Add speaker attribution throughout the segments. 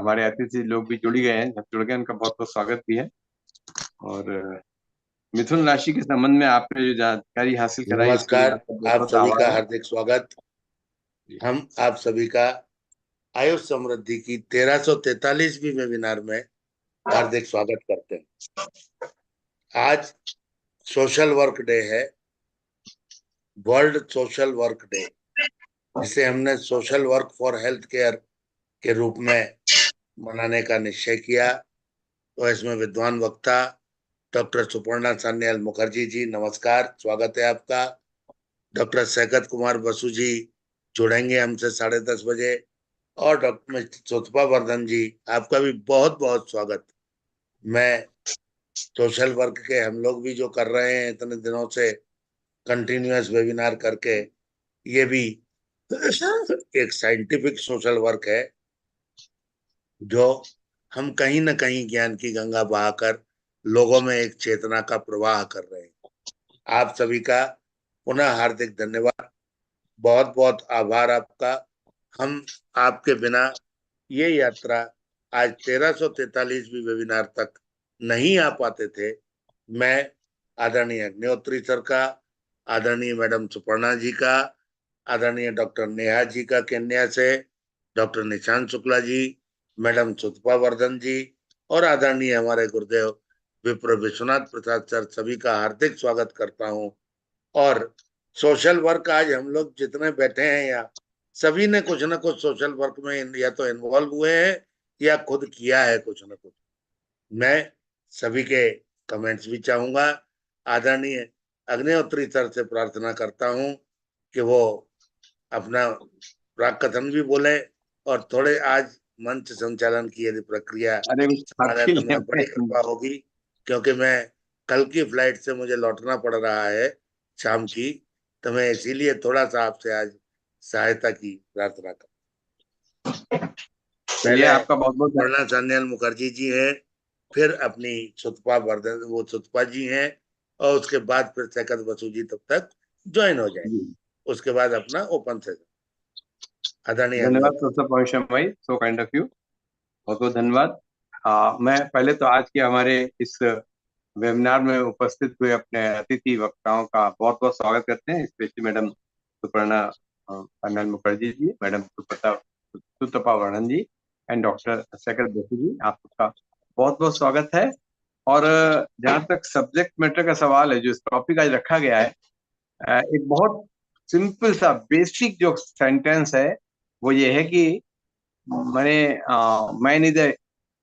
Speaker 1: हमारे अतिथि लोग भी जुड़ गए हैं, जुड़ गए, उनका बहुत बहुत स्वागत भी है। और मिथुन राशि के संबंध में आपने जो जानकारी हासिल कराई इसके लिए
Speaker 2: नमस्कार।
Speaker 1: आपका बहुत
Speaker 2: आप
Speaker 1: बहुत
Speaker 2: सभी का
Speaker 1: आभार है
Speaker 2: हार्दिक स्वागत।
Speaker 1: जी।
Speaker 2: हम आप सभी का आयुष समृद्धि की 1343वीं वेबिनार में हार्दिक स्वागत करते हैं। आज सोशल वर्क डे है, वर्ल्ड सोशल वर्क डे, जिसे हमने social work for health care के रूप में मनाने का निश्चय किया। तो इसमें विद्वान वक्ता डॉक्टर सुपर्णा सान्याल मुखर्जी जी, नमस्कार, स्वागत है आपका। डॉक्टर सैकत कुमार बसु जी जुड़ेंगे हमसे 10:30 बजे। और डॉक्टर सुतपा वर्धन जी, आपका भी बहुत बहुत स्वागत। मैं सोशल वर्क के हम लोग भी जो कर रहे हैं इतने दिनों से कंटिन्यूअस वेबिनार करके, ये भी एक साइंटिफिक सोशल वर्क है जो हम कहीं ना कहीं ज्ञान की गंगा बहाकर लोगों में एक चेतना का प्रवाह कर रहे हैं। आप सभी का पुनः हार्दिक धन्यवाद, बहुत बहुत आभार आपका। हम आपके बिना ये यात्रा आज 1343वीं वेबिनार तक नहीं आ पाते थे। मैं आदरणीय अग्निहोत्री सर का, आदरणीय मैडम सुपर्णा जी का, आदरणीय डॉक्टर नेहा जी का केन्या से, डॉक्टर निशांत शुक्ला जी, मैडम सुतपा वर्धन जी, और आदरणीय हमारे गुरुदेव विप्र विश्वनाथ प्रसाद सर, सभी का हार्दिक स्वागत करता हूँ। और सोशल वर्क आज हम लोग जितने बैठे हैं यहाँ, सभी ने कुछ ना कुछ सोशल वर्क में या तो इन्वॉल्व हुए हैं या खुद किया है कुछ ना कुछ। मैं सभी के कमेंट्स भी चाहूंगा। आदरणीय अग्निहोत्री सर से प्रार्थना करता हूं कि वो अपना प्राक कथन भी बोले और थोड़े आज मंच संचालन की यदि प्रक्रिया
Speaker 1: अरे कुछ
Speaker 2: बना रहे
Speaker 1: आपके
Speaker 2: तो
Speaker 1: लिए
Speaker 2: मैं बड़ी कृपा होगी, क्योंकि मैं कल की फ्लाइट से मुझे लौटना पड़ रहा है शाम की। तो मैं इसीलिए थोड़ा सा आपसे आज सहायता की प्रार्थना कर।
Speaker 1: चलिए,
Speaker 2: पहले
Speaker 1: आपका बहुत बहुत
Speaker 2: सुपर्णा सान्याल मुखर्जी जी हैं, फिर अपनी सुतपा वर्धन वो सुतपा जी हैं, और उसके बाद फिर सैकत बसु जी तब तक ज्वाइन हो जाए।
Speaker 1: जी।
Speaker 2: उसके बाद अपना ओपन सेशन। आदरणीय
Speaker 1: धन्यवाद
Speaker 2: अग्निहोत्री।
Speaker 1: प्रोफेसर परमेश्वर भाई, सो काइंड ऑफ यू। बहुत बहुत धन्यवाद। मैं पहले तो आज के हमारे इस वेबिनार में उपस्थित हुए अपने अतिथि वक्ताओं का बहुत बहुत स्वागत करते हैं, specially madam Suparna Sanyal Mukherjee ji, madam Sutapa Vardhan ji and doctor Shekhar Basu ji, आप सबका बहुत बहुत स्वागत है। और जहाँ तक सब्जेक्ट मैटर का सवाल है, जो इस टॉपिक आज रखा गया है, एक बहुत सिंपल सा बेसिक जो सेंटेंस है वो ये है कि man is a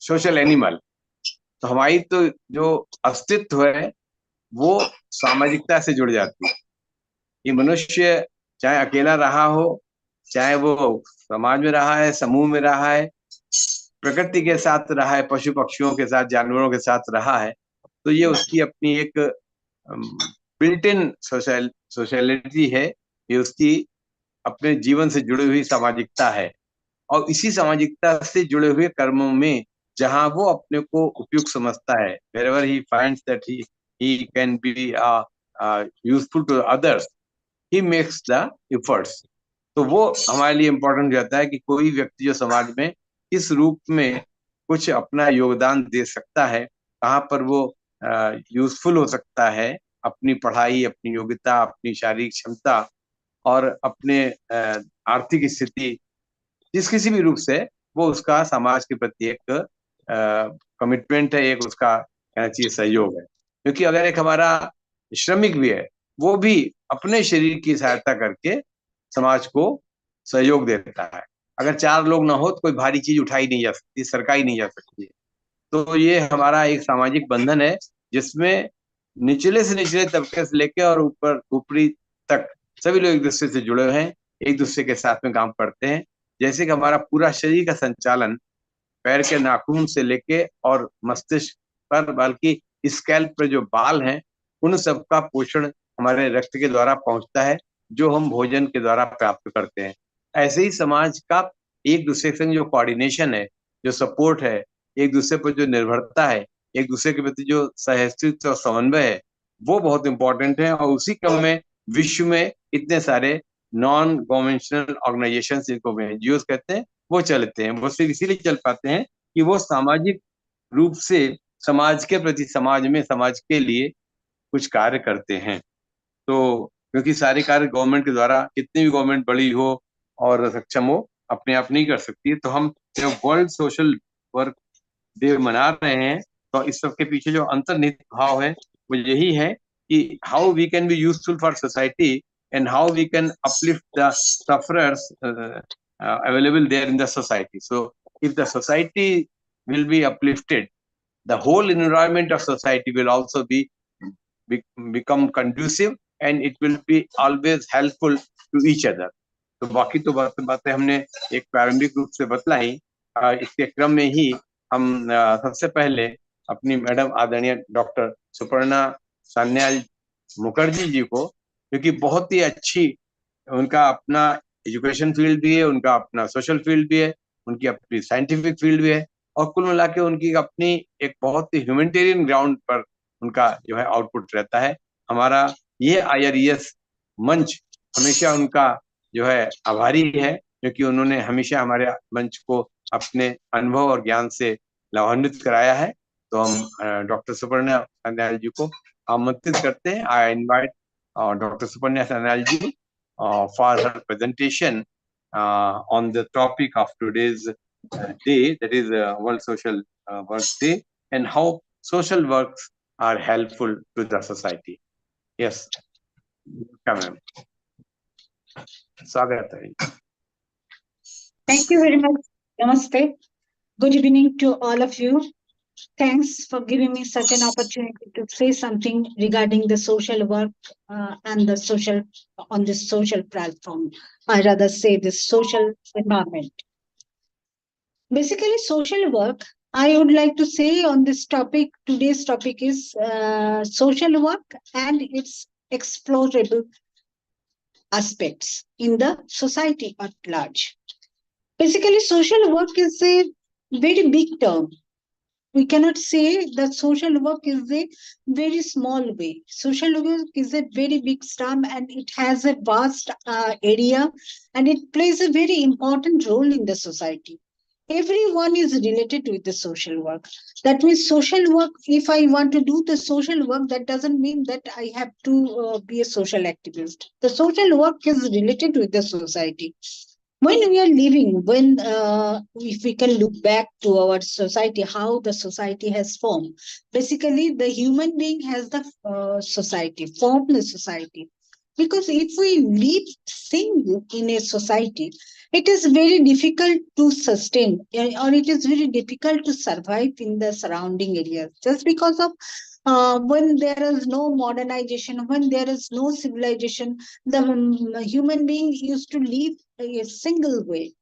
Speaker 1: social animal. तो हमारी तो जो अस्तित्व है वो सामाजिकता से जुड़ जाती है। ये मनुष्य चाहे अकेला रहा हो, चाहे वो समाज में रहा है, समूह में रहा है, प्रकृति के साथ रहा है, पशु पक्षियों के साथ, जानवरों के साथ रहा है, तो ये उसकी अपनी एक बिल्ट इन सोशलिटी है। ये उसकी अपने जीवन से जुड़ी हुई सामाजिकता है। और इसी सामाजिकता से जुड़े हुए कर्मों में जहां वो अपने को उपयुक्त समझता है, wherever he finds that he can be useful to others, he makes the efforts। तो वो हमारे लिए इम्पोर्टेंट रहता है कि कोई व्यक्ति जो समाज में किस रूप में कुछ अपना योगदान दे सकता है, कहाँ पर वो यूजफुल हो सकता है, अपनी पढ़ाई, अपनी योग्यता, अपनी शारीरिक क्षमता और अपने आर्थिक स्थिति, जिस किसी भी रूप से वो उसका समाज के प्रति एक कमिटमेंट है, एक उसका कहना चाहिए सहयोग है। क्योंकि अगर एक हमारा श्रमिक भी है, वो भी अपने शरीर की सहायता करके समाज को सहयोग देता है। अगर चार लोग ना हो तो कोई भारी चीज उठाई नहीं जा सकती, सरकाई नहीं जा सकती। तो ये हमारा एक सामाजिक बंधन है, जिसमें निचले से निचले तबके से लेकर और ऊपर ऊपरी तक सभी लोग एक दूसरे से जुड़े हुए हैं, एक दूसरे के साथ में काम करते हैं। जैसे कि हमारा पूरा शरीर का संचालन पैर के नाखून से लेके और मस्तिष्क पर, बल्कि स्कैल्प पर जो बाल हैं, उन सबका पोषण हमारे रक्त के द्वारा पहुंचता है, जो हम भोजन के द्वारा प्राप्त करते हैं। ऐसे ही समाज का एक दूसरे से जो कोऑर्डिनेशन है, जो सपोर्ट है, एक दूसरे पर जो निर्भरता है, एक दूसरे के प्रति जो सहअस्तित्व और समन्वय है, वो बहुत इंपॉर्टेंट है। और उसी क्रम में विश्व में इतने सारे नॉन गवर्नमेंटल ऑर्गेनाइजेशन, जिनको एनजीओ कहते हैं, वो चलते हैं। वो सिर्फ इसीलिए चल पाते हैं कि वो सामाजिक रूप से समाज के प्रति, समाज में, समाज के लिए कुछ कार्य करते हैं। तो क्योंकि सारे कार्य गवर्नमेंट के द्वारा, कितनी भी गवर्नमेंट बड़ी हो और सक्षम हो, अपने आप नहीं कर सकती। तो हम जब वर्ल्ड सोशल वर्क डे मना रहे हैं, तो इस सब के पीछे जो अंतर्निहित भाव है वो यही है कि how we can be useful for society and how we can uplift the sufferers available there in the society. So if the society will be uplifted, the whole environment of society will also be become conducive, and it will be always helpful to each other. तो बाकी तो बातें हमने एक प्रारंभिक रूप से बतलाई। इसके क्रम में ही हम सबसे पहले अपनी मैडम आदरणीय डॉक्टर सुपर्णा सान्याल मुखर्जी जी को, क्योंकि बहुत ही अच्छी, उनका अपना एजुकेशन फील्ड भी है, उनका अपना सोशल फील्ड भी है, उनकी अपनी साइंटिफिक फील्ड भी है, और कुल मिला के उनकी अपनी एक बहुत ही ह्यूमैनिटेरियन ग्राउंड पर उनका जो है आउटपुट रहता है। हमारा ये IRES मंच हमेशा उनका जो है आभारी है, क्योंकि उन्होंने हमेशा हमारे मंच को अपने अनुभव और ज्ञान से लाभान्वित कराया है। तो हम डॉक्टर सुपर्णा सान्याल जी को आमंत्रित करते हैं। I invite doctor Suparna Sanyal ji for her presentation on the topic of today's day, that is World Social Work Day, and how social works are helpful to the society. Yes, come on. स्वागत है।
Speaker 3: Thank you very much. Namaste. Good evening to all of you. Thanks for giving me such an opportunity to say something regarding the social work and the social on this social platform. I rather say this social environment. Basically, social work. I would like to say on this topic. Today's topic is social work and its explorable aspects in the society at large. Basically, social work is a very big term. We cannot say that social work is a very small way. Social work is a very big term, and it has a vast area, and it plays a very important role in the society. Everyone is related with the social work. That means social work, if I want to do the social work, that doesn't mean that I have to be a social activist. The social work is related with the society. When we are living, if we can look back to our society, how the society has formed. Basically, the human being has the society, formed the society. Because if we live single in a society, it is very difficult to sustain, or it is very difficult to survive in the surrounding areas. Just because of when there is no modernization, when there is no civilization, the human being used to live a single way.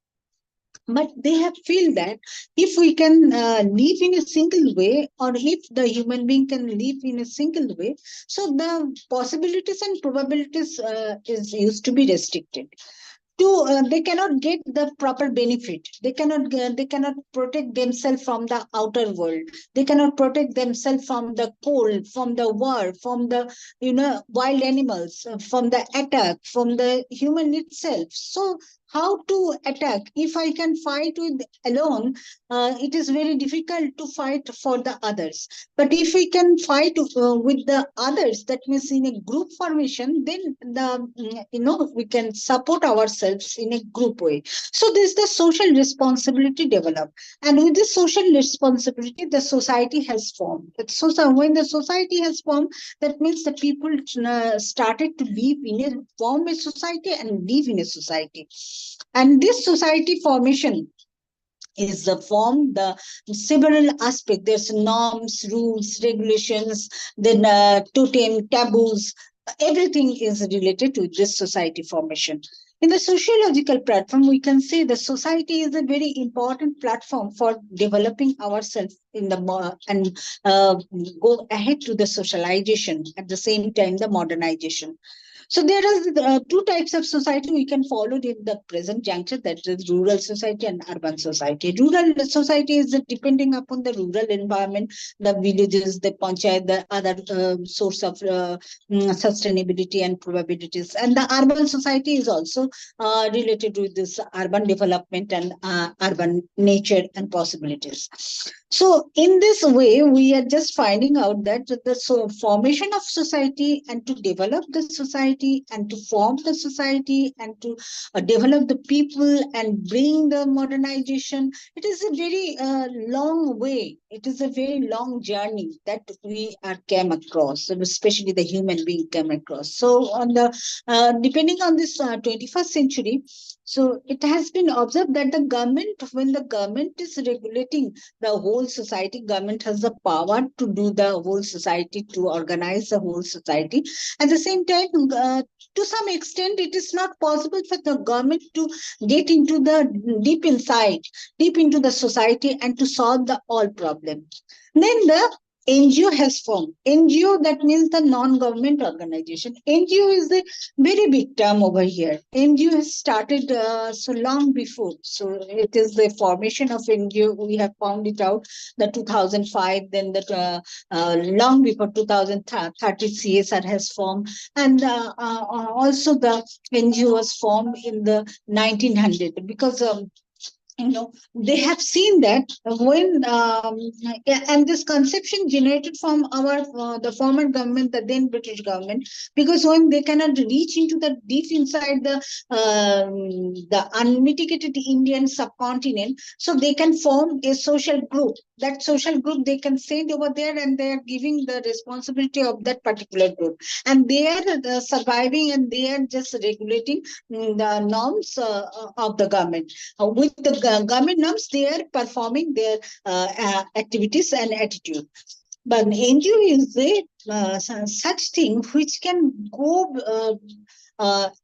Speaker 3: But they have feel that if we can live in a single way, or if the human being can live in a single way, so the possibilities and probabilities is used to be restricted. They cannot get the proper benefit. They cannot protect themselves from the outer world. They cannot protect themselves from the cold, from the war, from the wild animals, from the attack, from the human itself. So how to attack? If I can fight with alone, it is very difficult to fight for the others. But if we can fight with the others, that means in a group formation, then we can support ourselves in a group way. So this the social responsibility develop, and with this social responsibility, the society has formed. So when the society has formed, that means the people started to live in a form a society and live in a society. And this society formation is the form, the several aspects. There's norms, rules, regulations, then totem, taboos. Everything is related to this society formation. In the sociological platform, we can say the society is a very important platform for developing ourselves in the and go ahead to the socialization, at the same time the modernization. So there are two types of society we can follow in the present juncture, that is rural society and urban society. Rural society is depending upon the rural environment, the villages, the panchayat, the other source of sustainability and probabilities. And the urban society is also related with this urban development and urban nature and possibilities. So in this way, we are just finding out that the formation of society and to develop the society and to form the society and to develop the people and bring the modernization, it is a very long way. It is a very long journey that we are came across, especially the human being came across. So on the depending on this 21st century, so it has been observed that the government, when the government is regulating the whole society, government has the power to do the whole society, to organize the whole society. At the same time, to some extent, it is not possible for the government to get into the deep inside, deep into the society and to solve the all problems. Then the NGO has formed. NGO, that means the non-government organization. NGO is a very big term over here. NGO has started so long before. So it is the formation of NGO. We have found it out the 2005, then the long before 2030 CSR has formed. And also the NGO was formed in the 1900 because they have seen that when and this conception generated from our the former government, the then British government, because when they cannot reach into the deep inside the unmitigated Indian subcontinent, so they can form a social group. That social group they can send over there, and they are giving the responsibility of that particular group, and they are surviving, and they are just regulating the norms of the government. With the government norms, they are performing their activities and attitude. But NGO is a such thing which can go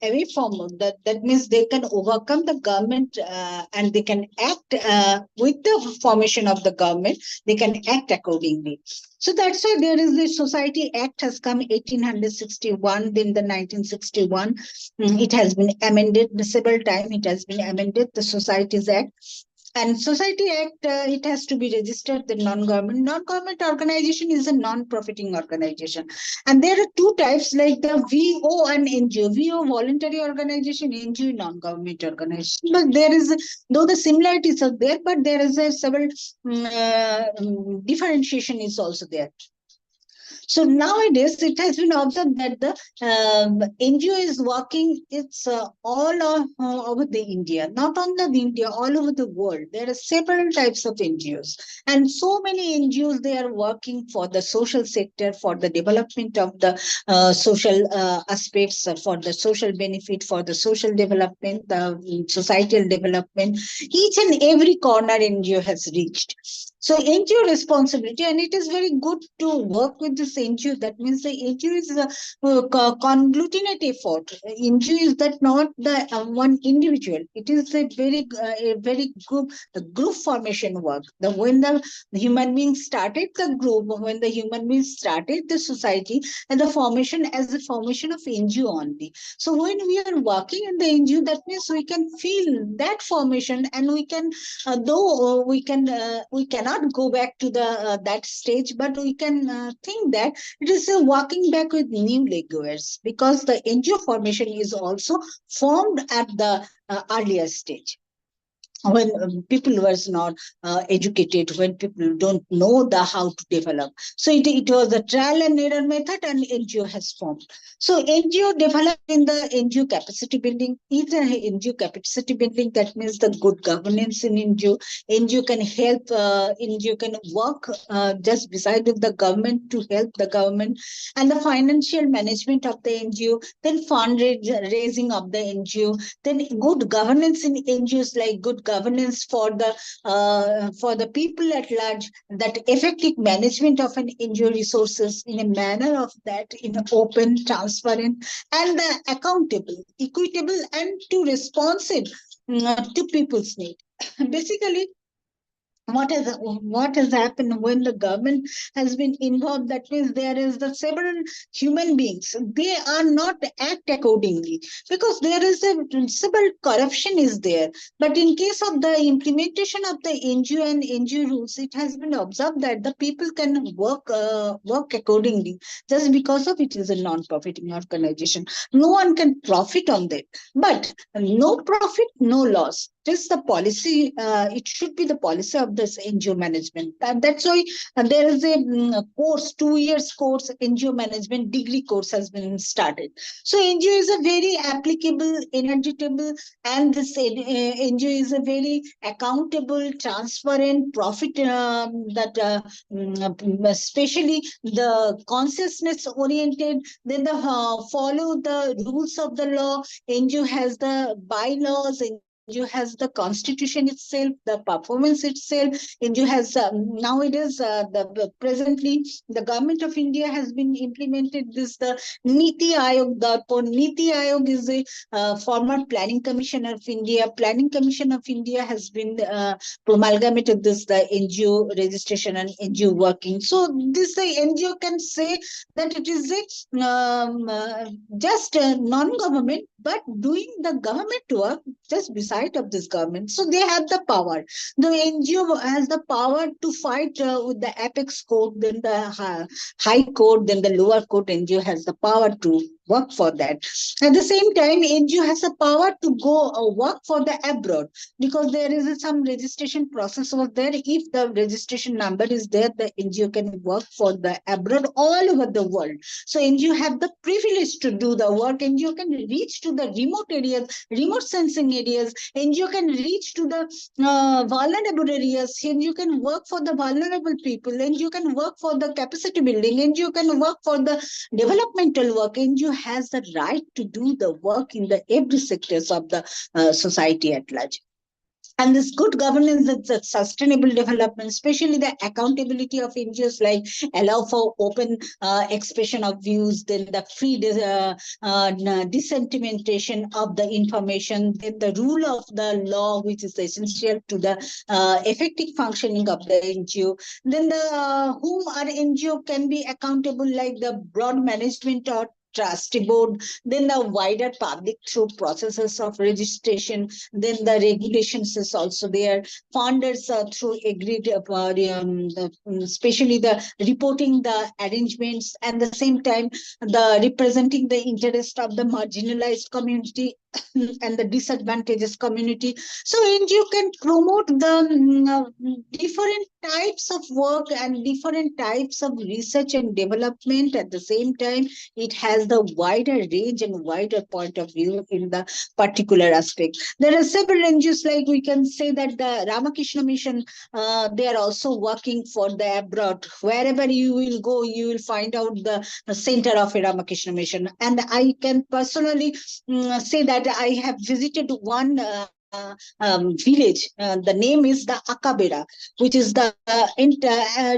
Speaker 3: away from that. That means they can overcome the government and they can act with the formation of the government. They can act accordingly. So that's why there is the Society Act has come 1861, then the 1961. It has been amended several times. It has been amended, the Societies Act. And Society Act, it has to be registered the non-government. Non-government organization is a non-profiting organization. And there are two types, like the VO and NGO. VO, voluntary organization, NGO, non-government organization. But there is, though the similarities are there, but there is a several differentiation is also there. So nowadays, it has been observed that the NGO is working, it's all over the India, not only the India, all over the world. There are several types of NGOs, and so many NGOs, they are working for the social sector, for the development of the social aspects, for the social benefit, for the social development, the societal development. Each and every corner NGO has reached. So NGO responsibility, and it is very good to work with this NGO. That means the NGO is a conglomerate effort. NGO is that not the one individual. It is a very group formation work. When the human beings started the group, when the human beings started the society, and the formation as the formation of NGO only. So when we are working in the NGO, that means we can feel that formation, and we can, though we cannot go back to the that stage, but we can think that it is walking back with new leguers, because the NGO formation is also formed at the earlier stage, when people was not educated, when people don't know the how to develop. So it was a trial and error method, and NGO has formed. So NGO developed in the NGO capacity building. It's an NGO capacity building, that means the good governance in NGO. NGO can help, NGO can work just beside with the government to help the government, and the financial management of the NGO, then fundraising of the NGO, then good governance in NGOs, like good governance for the people at large, that effective management of an NGO resources in a manner of that, in open, transparent, and accountable, equitable, and to responsive to people's need. Basically, what has happened when the government has been involved? That means there is the several human beings, they are not act accordingly, because there is a several corruption is there. But in case of the implementation of the NGO and NGO rules, it has been observed that the people can work accordingly, just because of it is a non-profiting organization. No one can profit on that. But no profit, no loss. Just the policy, it should be the policy of this NGO management. And that's why there is a course, 2 years course, NGO management degree course has been started. So NGO is a very applicable, energetable, and this NGO is a very accountable, transparent, profit, especially the consciousness oriented, then the follow the rules of the law. NGO has the bylaws, NGO has the constitution itself, the performance itself. NGO has nowadays presently the government of India has been implemented this the Niti Aayog. The Niti Aayog is a former Planning Commission of India. Planning Commission of India has been promulgated this the NGO registration and NGO working. So this the NGO can say that it is a just non-government, but doing the government work just beside of this government. So they have the power. The NGO has the power to fight with the apex court, then the high court, then the lower court. NGO has the power to work for that. At the same time, NGO has the power to go work for the abroad, because there is some registration process over there. If the registration number is there, the NGO can work for the abroad all over the world. So NGO have the privilege to do the work. NGO can reach to the remote areas, remote sensing areas. NGO can reach to the vulnerable areas. NGO can work for the vulnerable people. NGO can work for the capacity building. NGO can work for the developmental work. NGO has the right to do the work in the every sectors of the society at large. And this good governance, the sustainable development, especially the accountability of NGOs, like allow for open expression of views, then the free dissentimentation of the information, then the rule of the law, which is essential to the effective functioning of the NGO. Then the whom are NGO can be accountable, like the broad management or trustee board, then the wider public through processes of registration, then the regulations is also there, funders through agreed, especially the reporting the arrangements, and the same time the representing the interest of the marginalized community and the disadvantaged community. So NGO can promote the different types of work and different types of research and development. At the same time, it has the wider range and wider point of view in the particular aspect. There are several NGOs, like we can say that the Ramakrishna Mission, they are also working for the abroad. Wherever you will go, you will find out the center of a Ramakrishna Mission. And I can personally say that I have visited one village. The name is the Akabera, which is the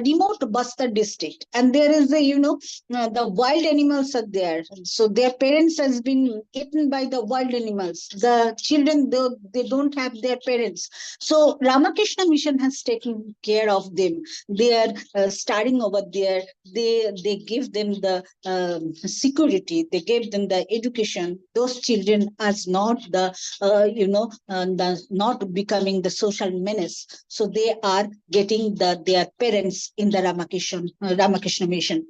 Speaker 3: remote Bastar district. And there is a, the wild animals are there. So their parents has been eaten by the wild animals. The children, they don't have their parents. So Ramakrishna Mission has taken care of them. They are starting over there. They give them the security. They gave them the education. Those children are not the, not becoming the social menace. So they are getting their parents in the Ramakrishna Mission.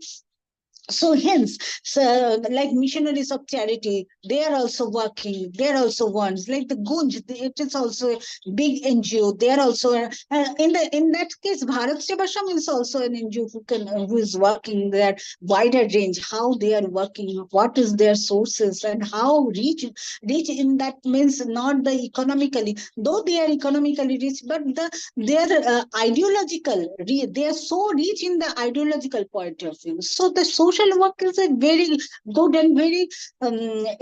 Speaker 3: So hence, like missionaries of charity, they are also working. They are also ones like the Gunj. It is also a big NGO. They are also in that case, Bharat Sevashram is also an NGO who is working their wider range. How they are working, what is their sources, and how rich in that means not the economically, though they are economically rich, but they are ideological. They are so rich in the ideological point of view. So the social social work is a very good and very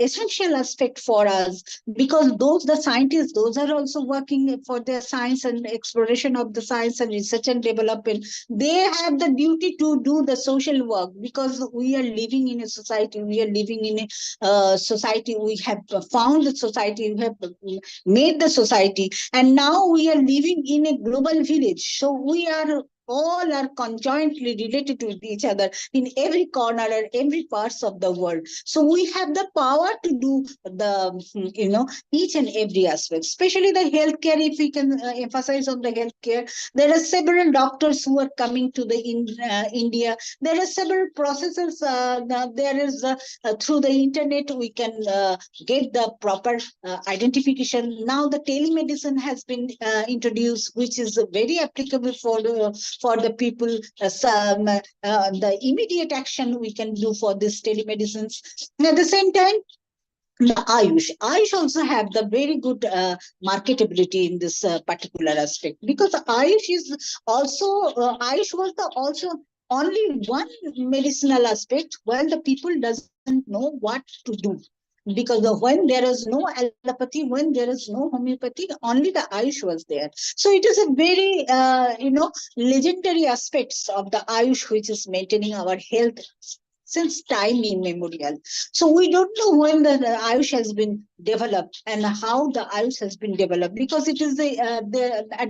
Speaker 3: essential aspect for us, because the scientists, those are also working for their science and exploration of the science and research and development. They have the duty to do the social work, because we are living in a society, we are living in a society, we have found the society, we have made the society, and now we are living in a global village. So we are all are conjointly related with each other in every corner and every parts of the world. So we have the power to do the each and every aspect, especially the healthcare. If we can emphasize on the healthcare, there are several doctors who are coming to the India. There are several processes. There is through the internet we can get the proper identification. Now the telemedicine has been introduced, which is very applicable for the people. The immediate action we can do for this telemedicines. And at the same time, the Ayush also have the very good marketability in this particular aspect, because Ayush is also Ayush was the also only one medicinal aspect while the people doesn't know what to do, because when there is no allopathy, when there is no homeopathy, only the Ayush was there. So it is a very legendary aspects of the Ayush, which is maintaining our health since time immemorial. So we don't know when the Ayush has been developed and how the Ayush has been developed, because it is at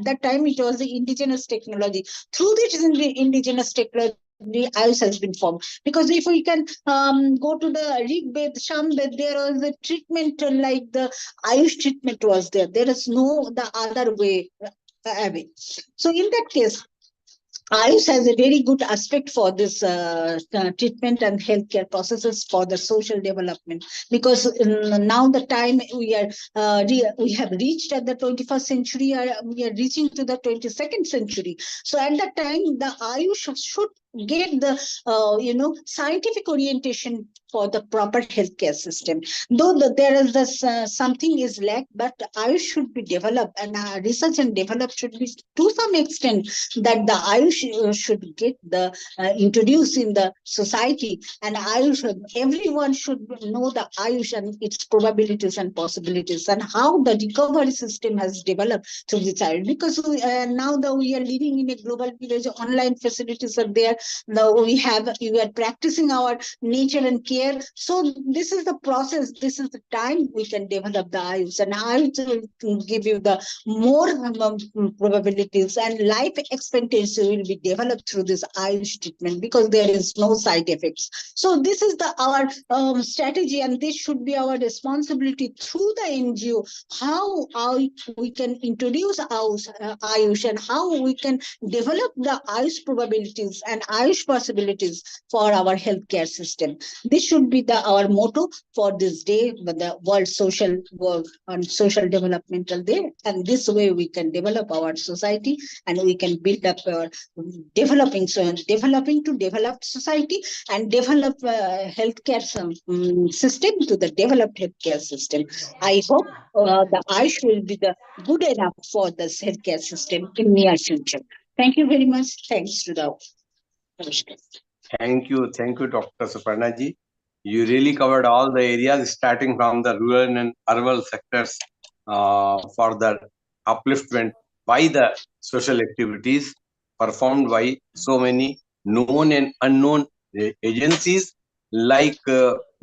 Speaker 3: that time it was the indigenous technology. Through this indigenous technology, the Ayush has been formed. Because if we can go to the Rig Ved, Sham Ved, there was a treatment like the Ayush treatment was there. There is no the other way away. So in that case, Ayush has a very good aspect for this treatment and healthcare processes for the social development, because now the time we are we have reached at the 21st century, we are reaching to the 22nd century. So at that time, the Ayush should get the scientific orientation for the proper healthcare system. Though there is this something is lack, but Ayush should be developed, and research and develop should be to some extent, that the Ayush should get the introduced in the society, and Ayush, everyone should know the Ayush and its probabilities and possibilities, and how the recovery system has developed through the child. Because now that we are living in a global village, online facilities are there. Now we are practicing our nature and care. So this is the process. This is the time we can develop the Ayush, and Ayush will give you the more probabilities, and life expectancy will be developed through this Ayush treatment, because there is no side effects. So this is our strategy, and this should be our responsibility through the NGO, how we can introduce Ayush, and how we can develop the Ayush probabilities and Ayush possibilities for our healthcare system. This should be our motto for this day, the World Social Work and Social Developmental Day. And this way we can develop our society, and we can build up our developing to developed society, and develop healthcare system to the developed healthcare system. I hope the Ayush will be the good enough for this healthcare system in near future. Thank you very much. Thanks to the
Speaker 1: Thank you, Dr. Suparna ji. You really covered all the areas, starting from the rural and urban sectors for the upliftment by the social activities performed by so many known and unknown agencies, like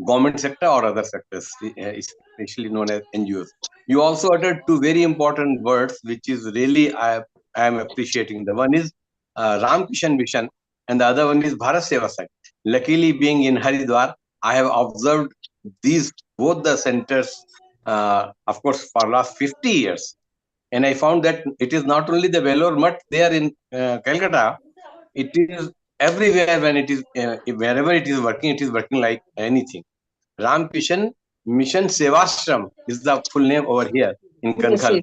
Speaker 1: government sector or other sectors, especially known as NGOs. You also uttered two very important words, which is really I am appreciating. The one is Ram Kishan Mission, and the other one is Bharat Seva Sangh. Luckily, being in Haridwar, I have observed these both the centers, of course, for last 50 years. And I found that it is not only the Vellore Mutt there in Kolkata, it is everywhere. When it is wherever it is working like anything. Ram Kishan Mission Sevashram is the full name over here in Kankhal.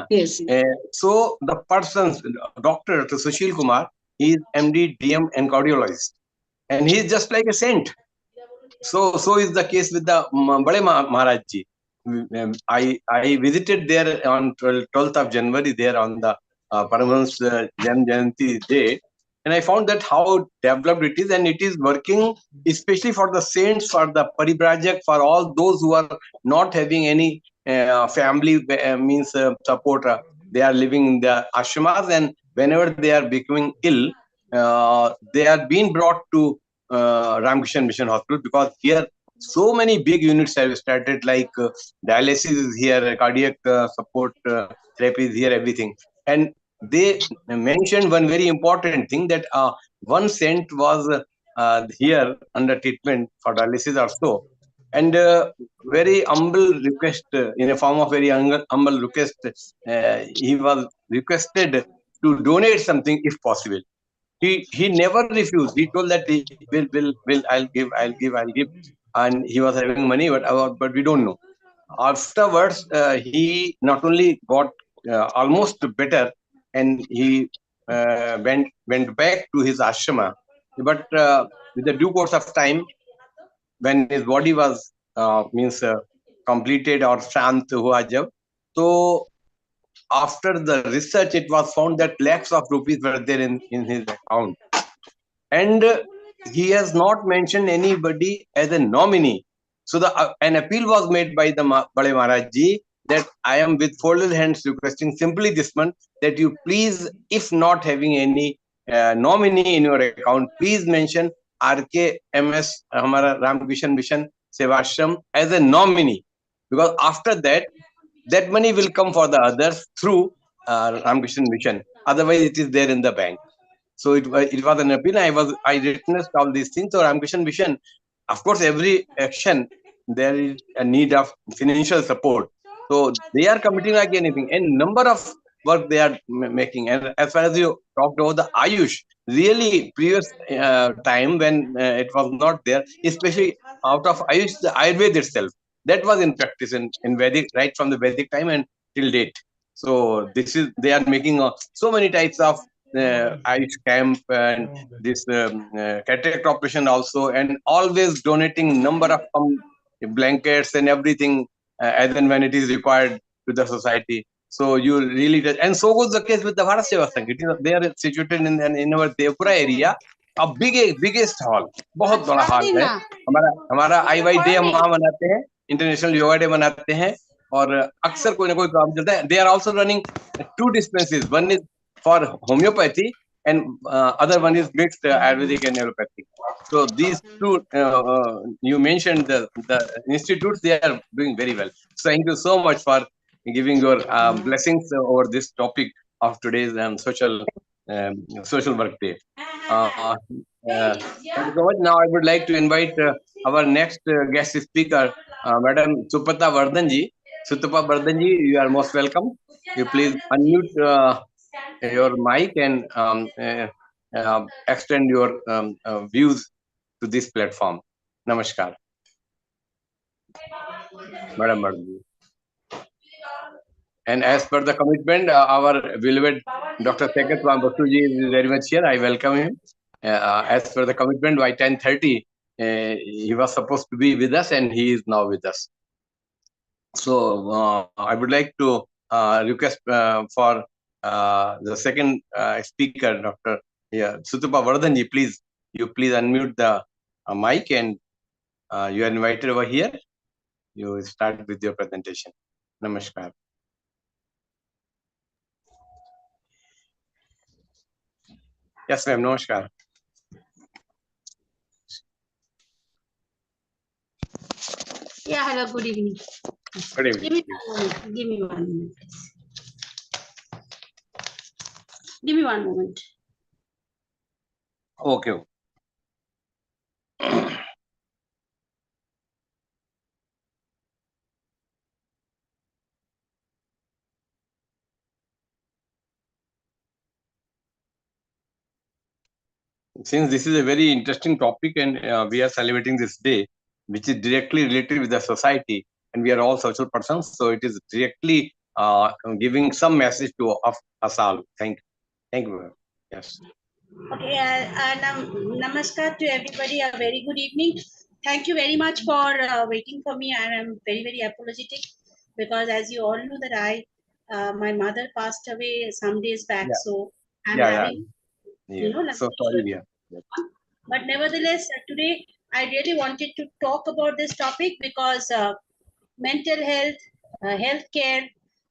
Speaker 3: Yes.
Speaker 1: So the persons, Dr. Sushil Kumar, he is MD, DM, and cardiologist, and he is just like a saint. So is the case with the Bade Maharaj ji. I visited there on 12th of January there on the Paramahansa Jan Jayanti day, and I found that how developed it is, and it is working especially for the saints, for the paribrajak, for all those who are not having any family means support. They are living in the ashramas, and whenever they are becoming ill, they are being brought to Ramakrishna Mission Hospital, because here so many big units have started, like dialysis is here, cardiac support therapy is here, everything. And they mentioned one very important thing, that one saint was here under treatment for dialysis also, and very humble request, in a form of very humble request, he was requested to donate something if possible. He never refused. He told that he will I'll give, and he was having money, but we don't know. Afterwards, he not only got almost better, and he went back to his ashrama, but with the due course of time, when his body was means completed or shant hua jab, so after the research, it was found that lakhs of rupees were there in his account, and he has not mentioned anybody as a nominee. So an appeal was made by the Bade Maharaj Ji, that I am with folded hands requesting simply this month, that you please, if not having any nominee in your account, please mention RKMS, Hamara Ramakrishna Mission Sevashram, as a nominee, because after that, that money will come for the others through Ramakrishna Mission. Otherwise, it is there in the bank. So it was an appeal. I witnessed all these things. So Ramakrishna Mission, of course, every action there is a need of financial support. So they are committing like anything, and number of work they are making. And as far as you talked about the Ayush, really previous time when it was not there, especially out of Ayush, the Ayurveda itself, that was in practice in Vedic, right from the Vedic time and till date. So they are making so many types of Ayush camp and this cataract operation also, and always donating number of blankets and everything as and when it is required to the society. So you really does, and so goes the case with the Bharat Seva Sangh. They are situated in our Devpura area, a biggest hall, बहुत बड़ा hall है. हमारा IY day हम वहाँ मनाते हैं, international yoga day मनाते हैं, और अक्सर कोई ना कोई काम चलता है. They are also running 2 dispensaries. One is for homeopathy, and other one is mixed Ayurvedic and allopathic. So these two, you mentioned the institutes, they are doing very well. So thank you so much for giving your blessings over this topic of today's social work day. Thank you so much. Now I would like to invite our next guest speaker, Madam Supata Vardhanji. Supata Vardhanji, you are most welcome. You please unmute your mic and extend your views to this platform. Namaskar. Madam Vardhanji. And as per the commitment, our beloved Dr. Sekat Basuji is very much here. I welcome him. As per the commitment, by 10:30, he was supposed to be with us, and he is now with us. So I would like to request for the second speaker, Dr. Sutapa Vardhanji, please unmute the mic, and you are invited over here. You start with your presentation. Namaskar. Yes, ma'am. Namaskar.
Speaker 4: Yeah, hello, good evening.
Speaker 1: Good evening.
Speaker 4: Give me 1 minute, please. Give me 1 moment.
Speaker 1: Okay. Since this is a very interesting topic, and we are celebrating this day, which is directly related with the society, and we are all social persons, so it is directly giving some message to us all. Thank you. Yes.
Speaker 4: Okay, namaskar to everybody. A very good evening. Thank you very much for waiting for me. I am very, very apologetic, because as you all know that my mother passed away some days back.
Speaker 1: Yeah.
Speaker 4: So I'm
Speaker 1: Yeah,
Speaker 4: having
Speaker 1: Yeah. So sorry, yeah.
Speaker 4: But nevertheless, today I really wanted to talk about this topic because mental health, healthcare,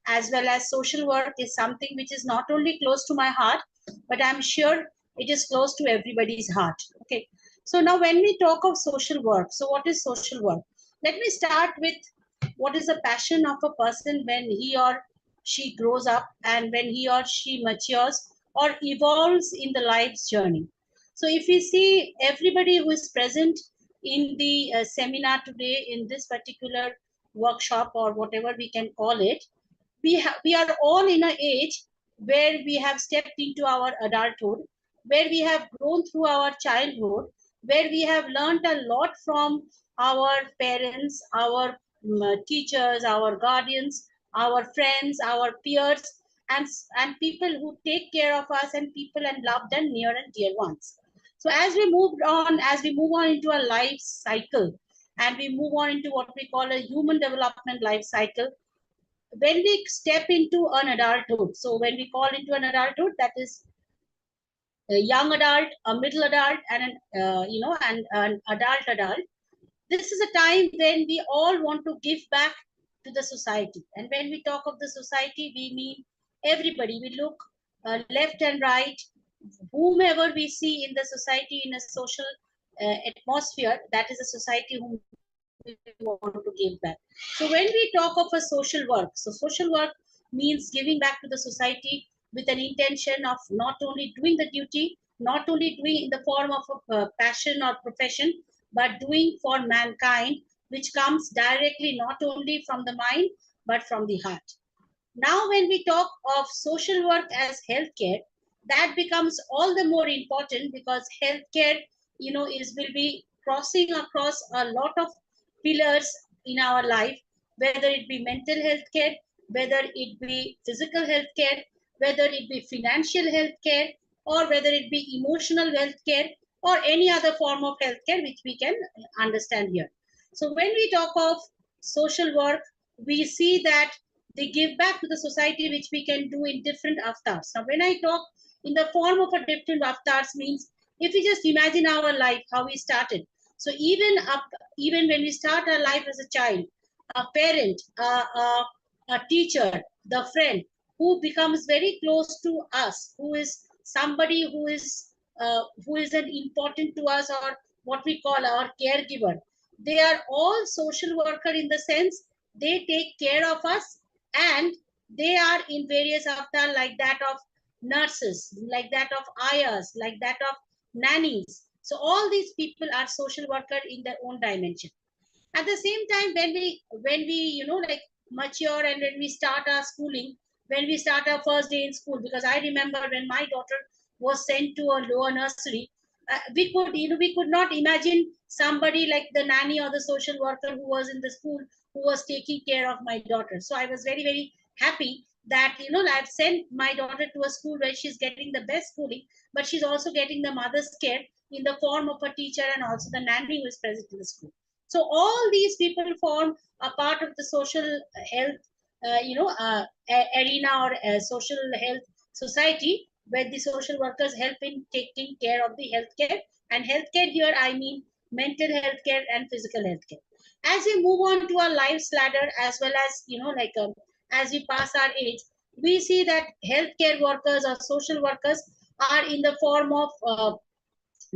Speaker 4: as well as social work is something which is not only close to my heart, but I'm sure it is close to everybody's heart. Okay. So now when we talk of social work, so what is social work? Let me start with what is the passion of a person when he or she grows up and when he or she matures or evolves in the life's journey. So if we see everybody who is present in the seminar today in this particular workshop or whatever we can call it, we are all in an age where we have stepped into our adulthood, where we have grown through our childhood, where we have learned a lot from our parents, our teachers, our guardians, our friends, our peers, and people who take care of us, and people and loved and near and dear ones. So as we move on into a life cycle, and we move on into what we call a human development life cycle, when we step into an adulthood, so when we call into an adulthood, that is a young adult, a middle adult, and an adult. This is a time when we all want to give back to the society. And when we talk of the society, we mean everybody. We look left and right, whomever we see in the society in a social atmosphere, that is a society whom we want to give back. So when we talk of a social work, so social work means giving back to the society with an intention of not only doing the duty, not only doing in the form of a passion or profession, but doing for mankind, which comes directly not only from the mind, but from the heart. Now, when we talk of social work as healthcare, that becomes all the more important because healthcare, will be crossing across a lot of pillars in our life, whether it be mental health care, whether it be physical health care, whether it be financial health care, or whether it be emotional health care, or any other form of health care which we can understand here. So when we talk of social work, we see that they give back to the society, which we can do in different avatars. Now, when I talk in the form of a different avatars, means if we just imagine our life, how we started. So even when we start our life as a child, a parent, a teacher, the friend who becomes very close to us, who is somebody who is an important to us, or what we call our caregiver. They are all social worker in the sense they take care of us, and they are in various avatar like that of nurses, like that of ayahs, like that of nannies. So all these people are social worker in their own dimension. At the same time, when we like mature, and when we start our schooling, when we start our first day in school, because I remember when my daughter was sent to a lower nursery, we could not imagine somebody like the nanny or the social worker who was in the school, who was taking care of my daughter. So I was very, very happy that I've sent my daughter to a school where she's getting the best schooling, but she's also getting the mother's care in the form of a teacher, and also the nanny who is present in the school. So all these people form a part of the social health, arena, or social health society, where the social workers help in taking care of the healthcare. And healthcare here, I mean mental health care and physical health care. As we move on to our life's ladder, as well as as we pass our age, we see that healthcare workers or social workers are in the form of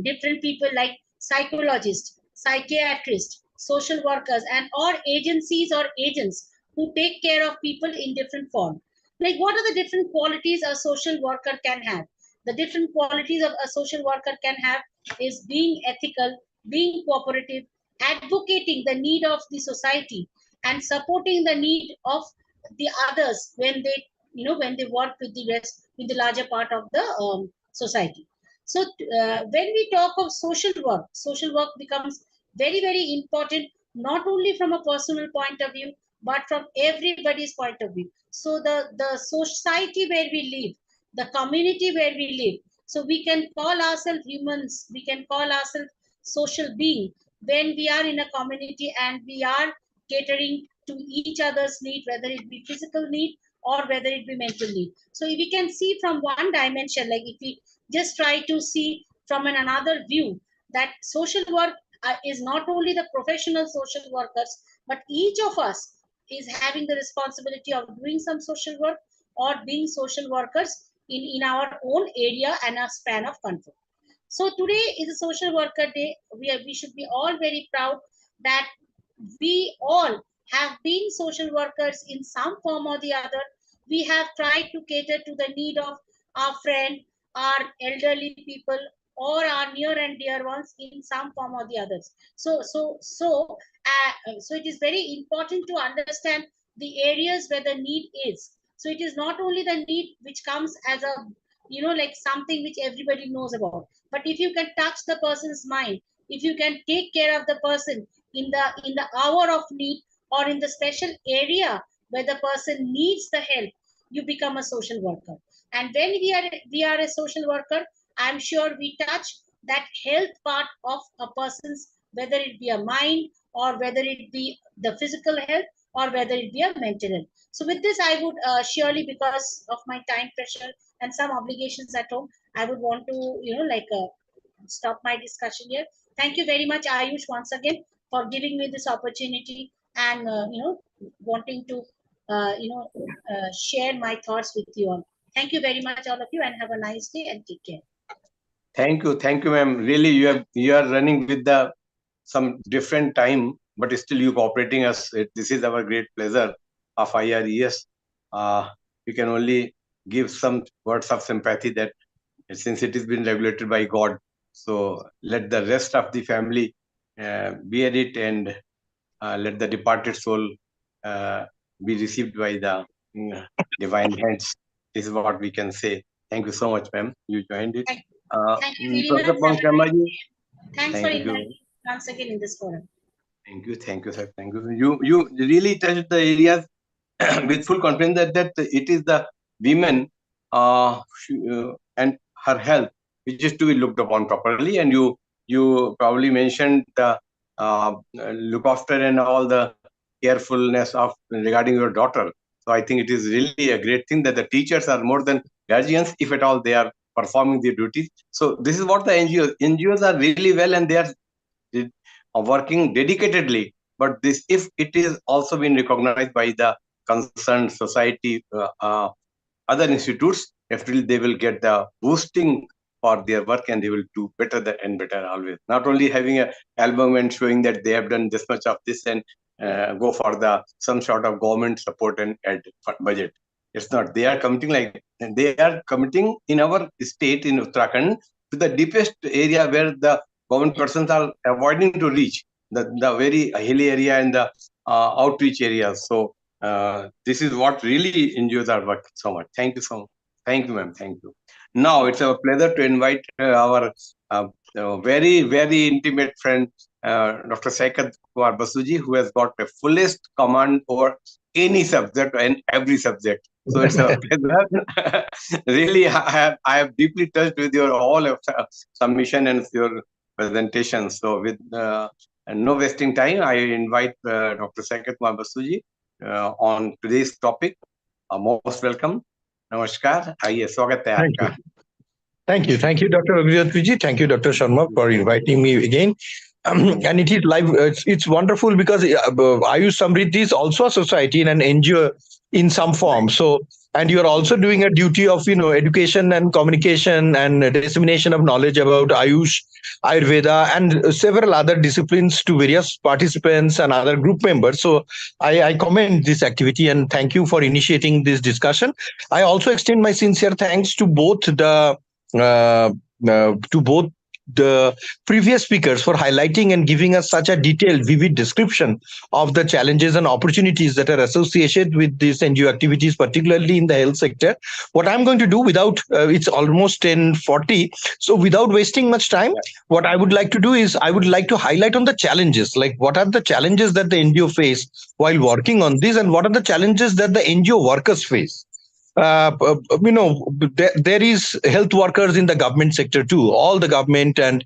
Speaker 4: different people like psychologists, psychiatrists, social workers, and or agencies or agents who take care of people in different form. Like, what are the different qualities a social worker can have? The different qualities of a social worker can have is being ethical, being cooperative, advocating the need of the society, and supporting the need of the others when they when they work with the rest, with the larger part of the society. So when we talk of social work becomes very, very important, not only from a personal point of view, but from everybody's point of view. So the society where we live, the community where we live, so we can call ourselves humans, we can call ourselves social being when we are in a community and we are catering to each other's need, whether it be physical need or whether it be mental need. So we can see from one dimension, like if we just try to see from another view that social work is not only the professional social workers, but each of us is having the responsibility of doing some social work or being social workers in our own area and a span of control. So today is a social worker day. We should be all very proud that we all have been social workers in some form or the other. We have tried to cater to the need of our friend, our elderly people, or our near and dear ones in some form or the others. So it is very important to understand the areas where the need is. So it is not only the need which comes as a, like something which everybody knows about, but if you can touch the person's mind, if you can take care of the person in the hour of need or in the special area where the person needs the help, you become a social worker. And when we are a social worker, I'm sure we touch that health part of a person's, whether it be a mind or whether it be the physical health or whether it be a mental health. So with this, I would surely, because of my time pressure and some obligations at home, I would want to stop my discussion here. Thank you very much, Ayush, once again for giving me this opportunity and wanting to share my thoughts with you all. Thank you very much, all of you, and have a nice day and take care.
Speaker 1: Thank you, ma'am. Really, you are running with the some different time, but still you cooperating us. This is our great pleasure of IRES. We can only give some words of sympathy that since it has been regulated by God, so let the rest of the family bear it, and let the departed soul be received by the divine hands. This is what we can say. Thank you so much, ma'am. You joined it.
Speaker 4: Thank you very
Speaker 1: Professor
Speaker 4: much.
Speaker 1: Pankaj,
Speaker 4: Thanks for
Speaker 1: thank you.
Speaker 4: inviting me once again in this forum.
Speaker 1: Thank you, sir. Thank you. You really touched the areas with full confidence that it is the women and her health which is to be looked upon properly. And you probably mentioned the look after and all the carefulness of regarding your daughter. So I think it is really a great thing that the teachers are more than guardians, if at all they are performing their duties. So this is what the NGOs are really well, and they are working dedicatedly. But this, if it is also been recognized by the concerned society, other institutes, definitely they will get the boosting for their work, and they will do better and better always. Not only having an album and showing that they have done this much of this and go for the some sort of government support and budget. It's not. They are committing in our state in Uttarakhand to the deepest area where the government persons are avoiding to reach, the very hilly area and the outreach areas. So this is what really NGOs are working so much. Thank you so much. Thank you, ma'am. Thank you. Now it's a pleasure to invite our very, very intimate friend, Dr. Saikat Kumar Basuji, who has got the fullest command over any subject and every subject. So it's a pleasure. Really, I have deeply touched with your all of submission and your presentation. So with no wasting time, I invite Dr. Saikat Kumar Basuji on today's topic. Most welcome. Namaskar. आइए स्वागत है आपका.
Speaker 5: Thank you, Dr. Abhijit. Thank you, Dr. Sharma, for inviting me again. And it is live. It's wonderful because AYUSH Samriddhi is also a society and an NGO in some form. So, and you are also doing a duty of education and communication and dissemination of knowledge about Ayush, Ayurveda, and several other disciplines to various participants and other group members. So, I commend this activity and thank you for initiating this discussion. I also extend my sincere thanks to both the previous speakers for highlighting and giving us such a detailed, vivid description of the challenges and opportunities that are associated with these NGO activities, particularly in the health sector. What I'm going to do it's almost 10:40, so without wasting much time, what I would like to do is I would like to highlight on the challenges, like what are the challenges that the NGO face while working on this and what are the challenges that the NGO workers face. there is health workers in the government sector too, all the government, and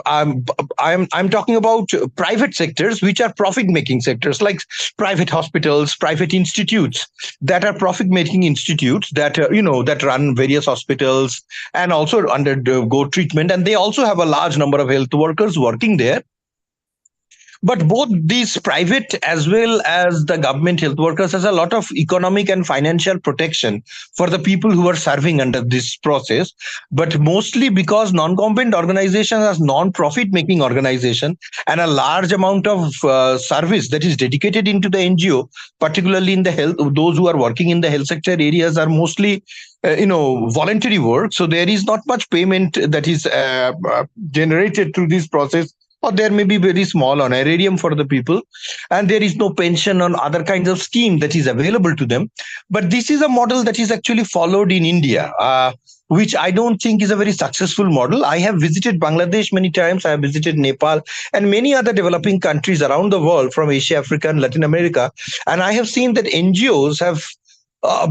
Speaker 5: I'm I'm talking about private sectors, which are profit making sectors, like private hospitals, private institutes that are profit making institutes that that run various hospitals and also undergo treatment, and they also have a large number of health workers working there. But both these private as well as the government health workers has a lot of economic and financial protection for the people who are serving under this process. But mostly because non-government organizations as non-profit making organization, and a large amount of service that is dedicated into the NGO, particularly in the health, those who are working in the health sector areas are mostly voluntary work. So there is not much payment that is generated through this process, or there may be very small honorarium for the people, and there is no pension on other kinds of scheme that is available to them. But this is a model that is actually followed in India, which I don't think is a very successful model. I have visited Bangladesh many times. I have visited Nepal and many other developing countries around the world, from Asia, Africa, and Latin America, and I have seen that NGOs have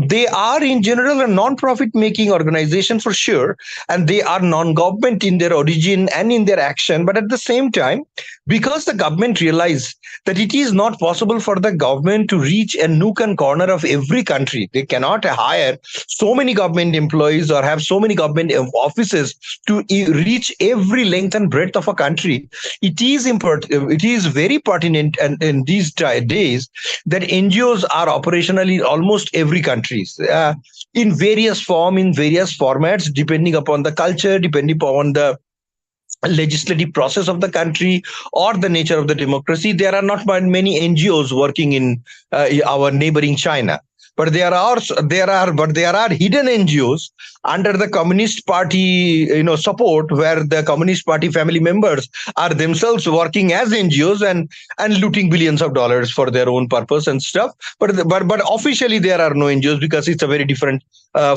Speaker 5: they are in general a non-profit making organization for sure, and they are non-government in their origin and in their action. But at the same time, because the government realized that it is not possible for the government to reach a nook and corner of every country, they cannot hire so many government employees or have so many government offices to reach every length and breadth of a country. It is important, it is very pertinent, and in these days, that NGOs are operational in almost every countries, in various form, in various formats, depending upon the culture, depending upon the legislative process of the country or the nature of the democracy. There are not many NGOs working in our neighboring China. But there are hidden NGOs under the Communist Party, support, where the Communist Party family members are themselves working as NGOs and looting billions of dollars for their own purpose and stuff. But officially there are no NGOs, because it's a very different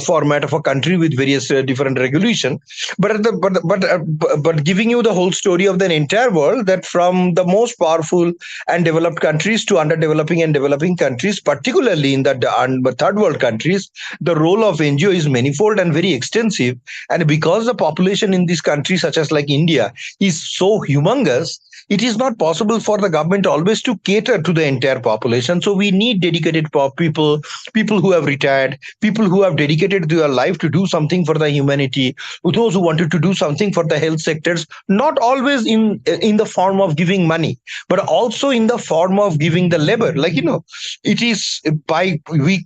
Speaker 5: format of a country with various different regulation. But giving you the whole story of the entire world, that from the most powerful and developed countries to underdeveloping and developing countries, particularly in the third world countries, the role of NGO is manifold and very extensive. And because the population in these countries, such as like India, is so humongous, it is not possible for the government always to cater to the entire population. So we need dedicated people who have retired, people who have dedicated their life to do something for the humanity, those who wanted to do something for the health sectors, not always in the form of giving money, but also in the form of giving the labor. Like, it is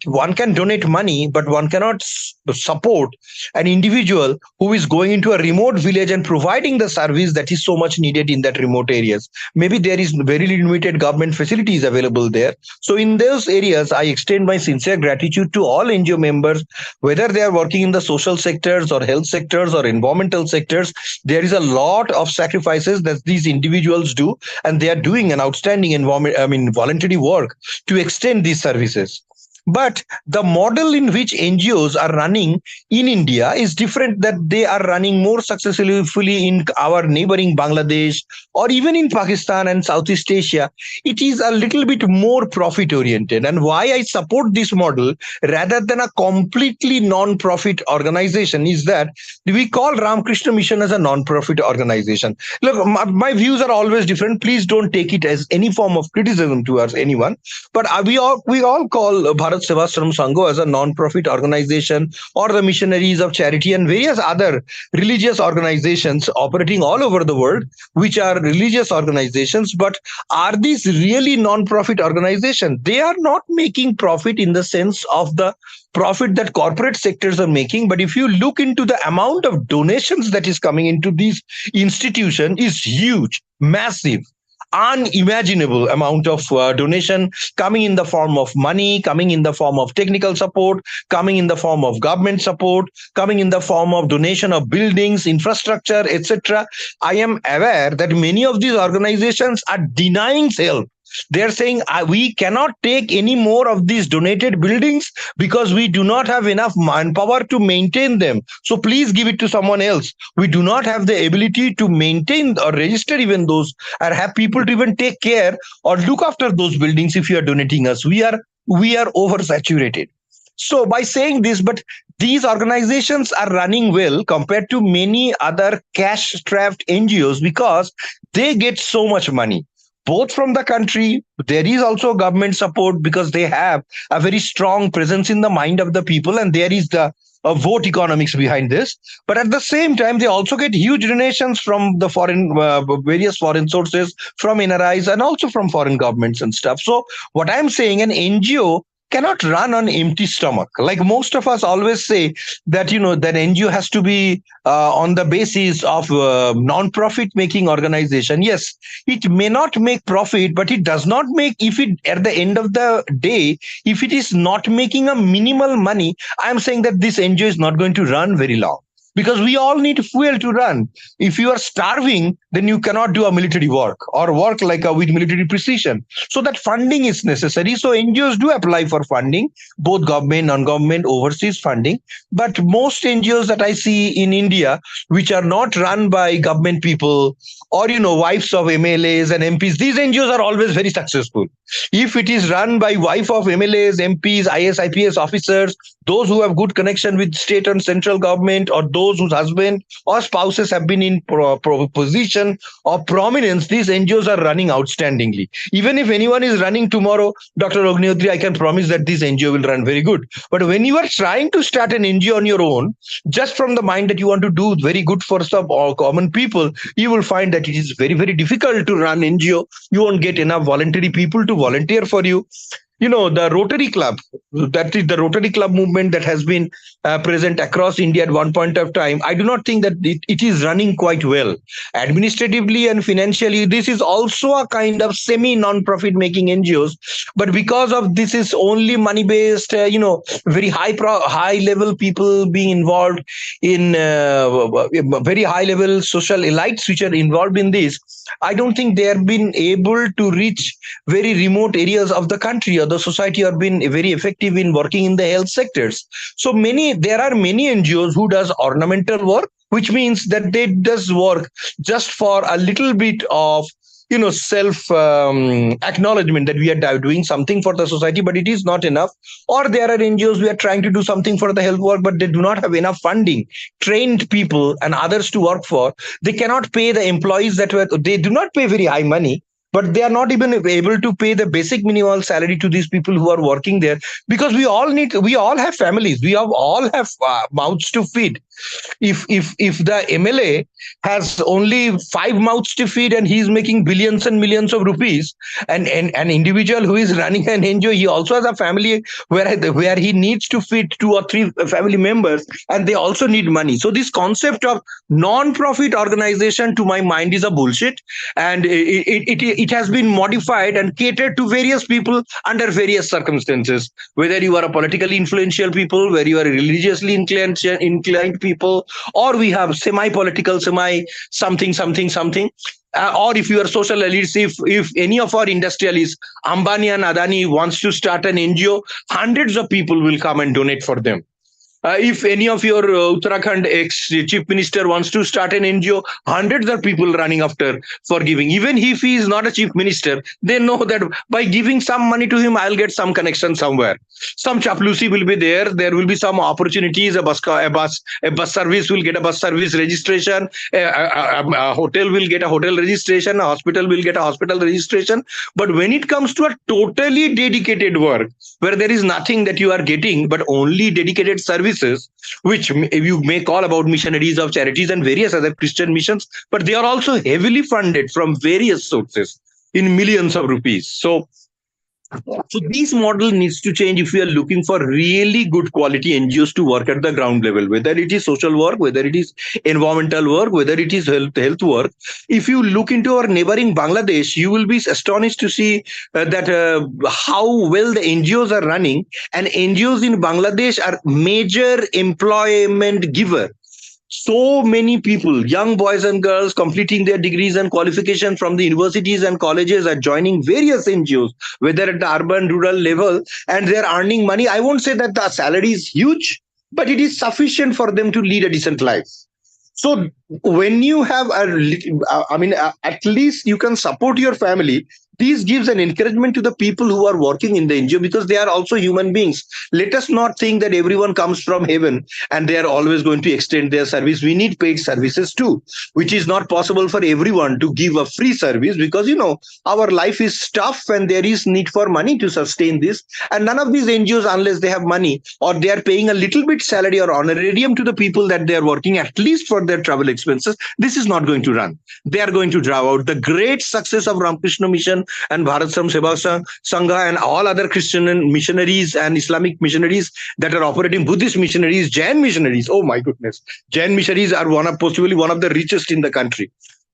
Speaker 5: one can donate money, but one cannot support an individual who is going into a remote village and providing the service that is so much needed in that remote area. Maybe there is very limited government facilities available there. So in those areas, I extend my sincere gratitude to all NGO members, whether they are working in the social sectors or health sectors or environmental sectors. There is a lot of sacrifices that these individuals do, and they are doing an outstanding voluntary work to extend these services. But the model in which NGOs are running in India is different, that they are running more successfully in our neighboring Bangladesh or even in Pakistan and Southeast Asia. It is a little bit more profit oriented. And why I support this model rather than a completely non-profit organization is that we call Ramakrishna Mission as a non-profit organization. Look, my views are always different. Please don't take it as any form of criticism towards anyone. But we all call Bharat Sevashram Sangho as a non-profit organization, or the missionaries of charity and various other religious organizations operating all over the world, which are religious organizations. But are these really non-profit organizations? They are not making profit in the sense of the profit that corporate sectors are making. But if you look into the amount of donations that is coming into these institutions is huge, massive, unimaginable amount of donation coming in the form of money, coming in the form of technical support, coming in the form of government support, coming in the form of donation of buildings, infrastructure, etc. I am aware that many of these organizations are denying help. They're saying we cannot take any more of these donated buildings because we do not have enough manpower to maintain them. So please give it to someone else. We do not have the ability to maintain or register even those, or have people to even take care or look after those buildings if you are donating us. We are oversaturated. So by saying this, but these organizations are running well compared to many other cash-strapped NGOs because they get so much money, both from the country. There is also government support because they have a very strong presence in the mind of the people, and there is the vote economics behind this. But at the same time, they also get huge donations from the foreign, various foreign sources, from NRIs, and also from foreign governments and stuff. So what I'm saying, an NGO cannot run on empty stomach. Like most of us always say that, that NGO has to be on the basis of non-profit making organization. Yes, it may not make profit, but it does not make, if it at the end of the day, if it is not making a minimal money, I'm saying that this NGO is not going to run very long, because we all need fuel to run. If you are starving, then you cannot do a military work or work like with military precision. So that funding is necessary. So NGOs do apply for funding, both government, non-government, overseas funding. But most NGOs that I see in India, which are not run by government people or, wives of MLAs and MPs, these NGOs are always very successful. If it is run by wife of MLAs, MPs, IS, IPS officers, those who have good connection with state and central government, or those whose husband or spouses have been in position or prominence, these NGOs are running outstandingly. Even if anyone is running tomorrow, Dr. Agnihotri, I can promise that this NGO will run very good. But when you are trying to start an NGO on your own, just from the mind that you want to do very good for some common people, you will find that it is very, very difficult to run NGO. You won't get enough voluntary people to volunteer for you. The Rotary Club, that is the Rotary Club movement that has been present across India at one point of time. I do not think that it is running quite well. Administratively and financially, this is also a kind of semi-non-profit making NGOs. But because of this is only money-based, very high level people being involved in very high level social elites which are involved in this, I don't think they have been able to reach very remote areas of the country or the society, or been very effective in working in the health sectors. So there are many NGOs who does ornamental work, which means that they does work just for a little bit of self acknowledgement that we are doing something for the society, but it is not enough. Or there are NGOs who are trying to do something for the health work, but they do not have enough funding, trained people and others to work for. They cannot pay the employees they do not pay very high money, but they are not even able to pay the basic minimal salary to these people who are working there, because we all have families, all have mouths to feed. If the MLA has only 5 mouths to feed and he's making billions and millions of rupees, and an individual who is running an NGO, he also has a family where he needs to feed 2 or 3 family members, and they also need money. So this concept of non-profit organization, to my mind, is a bullshit, and it has been modified and catered to various people under various circumstances. Whether you are a politically influential people, whether you are religiously inclined people, or we have semi-political, something. Or if you are social elites, if any of our industrialists, Ambani and Adani, wants to start an NGO, hundreds of people will come and donate for them. If any of your Uttarakhand ex-chief minister wants to start an NGO, hundreds of people running after for giving. Even if he is not a chief minister, they know that by giving some money to him, I'll get some connection somewhere. Some chaplusi will be there. There will be some opportunities. A bus service will get a bus service registration. A hotel will get a hotel registration. A hospital will get a hospital registration. But when it comes to a totally dedicated work, where there is nothing that you are getting, but only dedicated services, which you may call about missionaries of charities and various other Christian missions, but they are also heavily funded from various sources in millions of rupees. So this model needs to change if we are looking for really good quality NGOs to work at the ground level, whether it is social work, whether it is environmental work, whether it is health work. If you look into our neighboring Bangladesh, you will be astonished to see that how well the NGOs are running, and NGOs in Bangladesh are major employment giver. So many people, young boys and girls completing their degrees and qualifications from the universities and colleges, are joining various NGOs, whether at the urban, rural level, and they're earning money. I won't say that the salary is huge, but it is sufficient for them to lead a decent life. So when you have at least you can support your family. This gives an encouragement to the people who are working in the NGO, because they are also human beings. Let us not think that everyone comes from heaven and they are always going to extend their service. We need paid services too, which is not possible for everyone to give a free service, because our life is tough and there is need for money to sustain this. And none of these NGOs, unless they have money or they are paying a little bit salary or honorarium to the people that they are working, at least for their travel expenses, this is not going to run. They are going to draw out. The great success of Ramakrishna Mission and Bharat Sam Seva Sangha and all other Christian and missionaries and Islamic missionaries that are operating, Buddhist missionaries, Jain missionaries. Oh my goodness, Jain missionaries are possibly one of the richest in the country.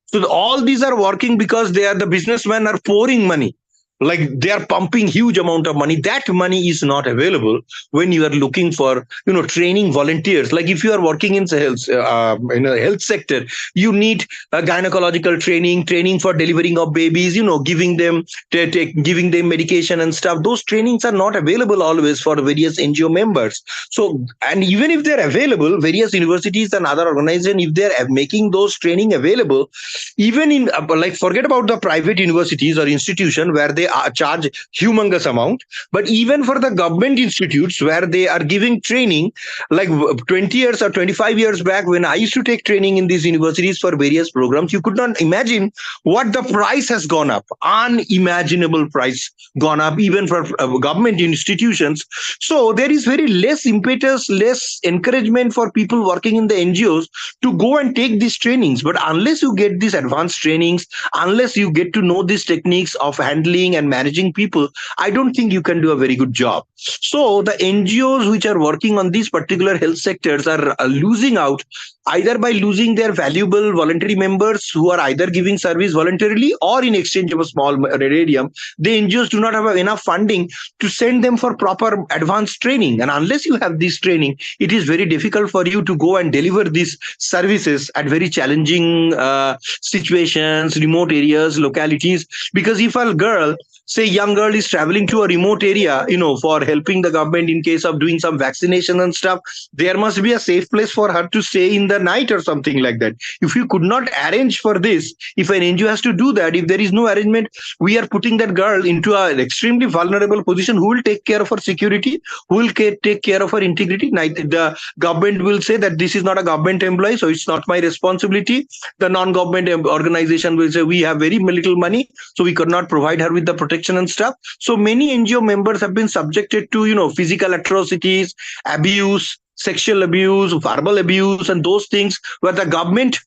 Speaker 5: So all these are working because the businessmen are pouring money. Like they are pumping huge amount of money. That money is not available when you are looking for training volunteers. Like if you are working in a health sector, you need a gynecological training for delivering of babies, giving them giving them medication and stuff. Those trainings are not available always for various NGO members. So, and even if they're available, various universities and other organizations, if they're making those training available, even in like forget about the private universities or institution where they charge humongous amount, but even for the government institutes where they are giving training, like 20 years or 25 years back when I used to take training in these universities for various programs, you could not imagine what the price has gone up. Unimaginable price gone up even for government institutions. So there is very less impetus, less encouragement for people working in the NGOs to go and take these trainings. But unless you get these advanced trainings, unless you get to know these techniques of handling and managing people, I don't think you can do a very good job. So the NGOs which are working on these particular health sectors are losing out, either by losing their valuable voluntary members who are either giving service voluntarily or in exchange of a small radium. The NGOs do not have enough funding to send them for proper advanced training. And unless you have this training, it is very difficult for you to go and deliver these services at very challenging situations, remote areas, localities. Because if a girl, say young girl, is traveling to a remote area, for helping the government in case of doing some vaccination and stuff, there must be a safe place for her to stay in the night or something like that. If you could not arrange for this, if an NGO has to do that, if there is no arrangement, we are putting that girl into an extremely vulnerable position. Who will take care of her security? Who will take care of her integrity? The government will say that this is not a government employee, so it's not my responsibility. The non-government organization will say we have very little money, so we could not provide her with the protection and stuff. So many NGO members have been subjected to physical atrocities, abuse, sexual abuse, verbal abuse, and those things where the government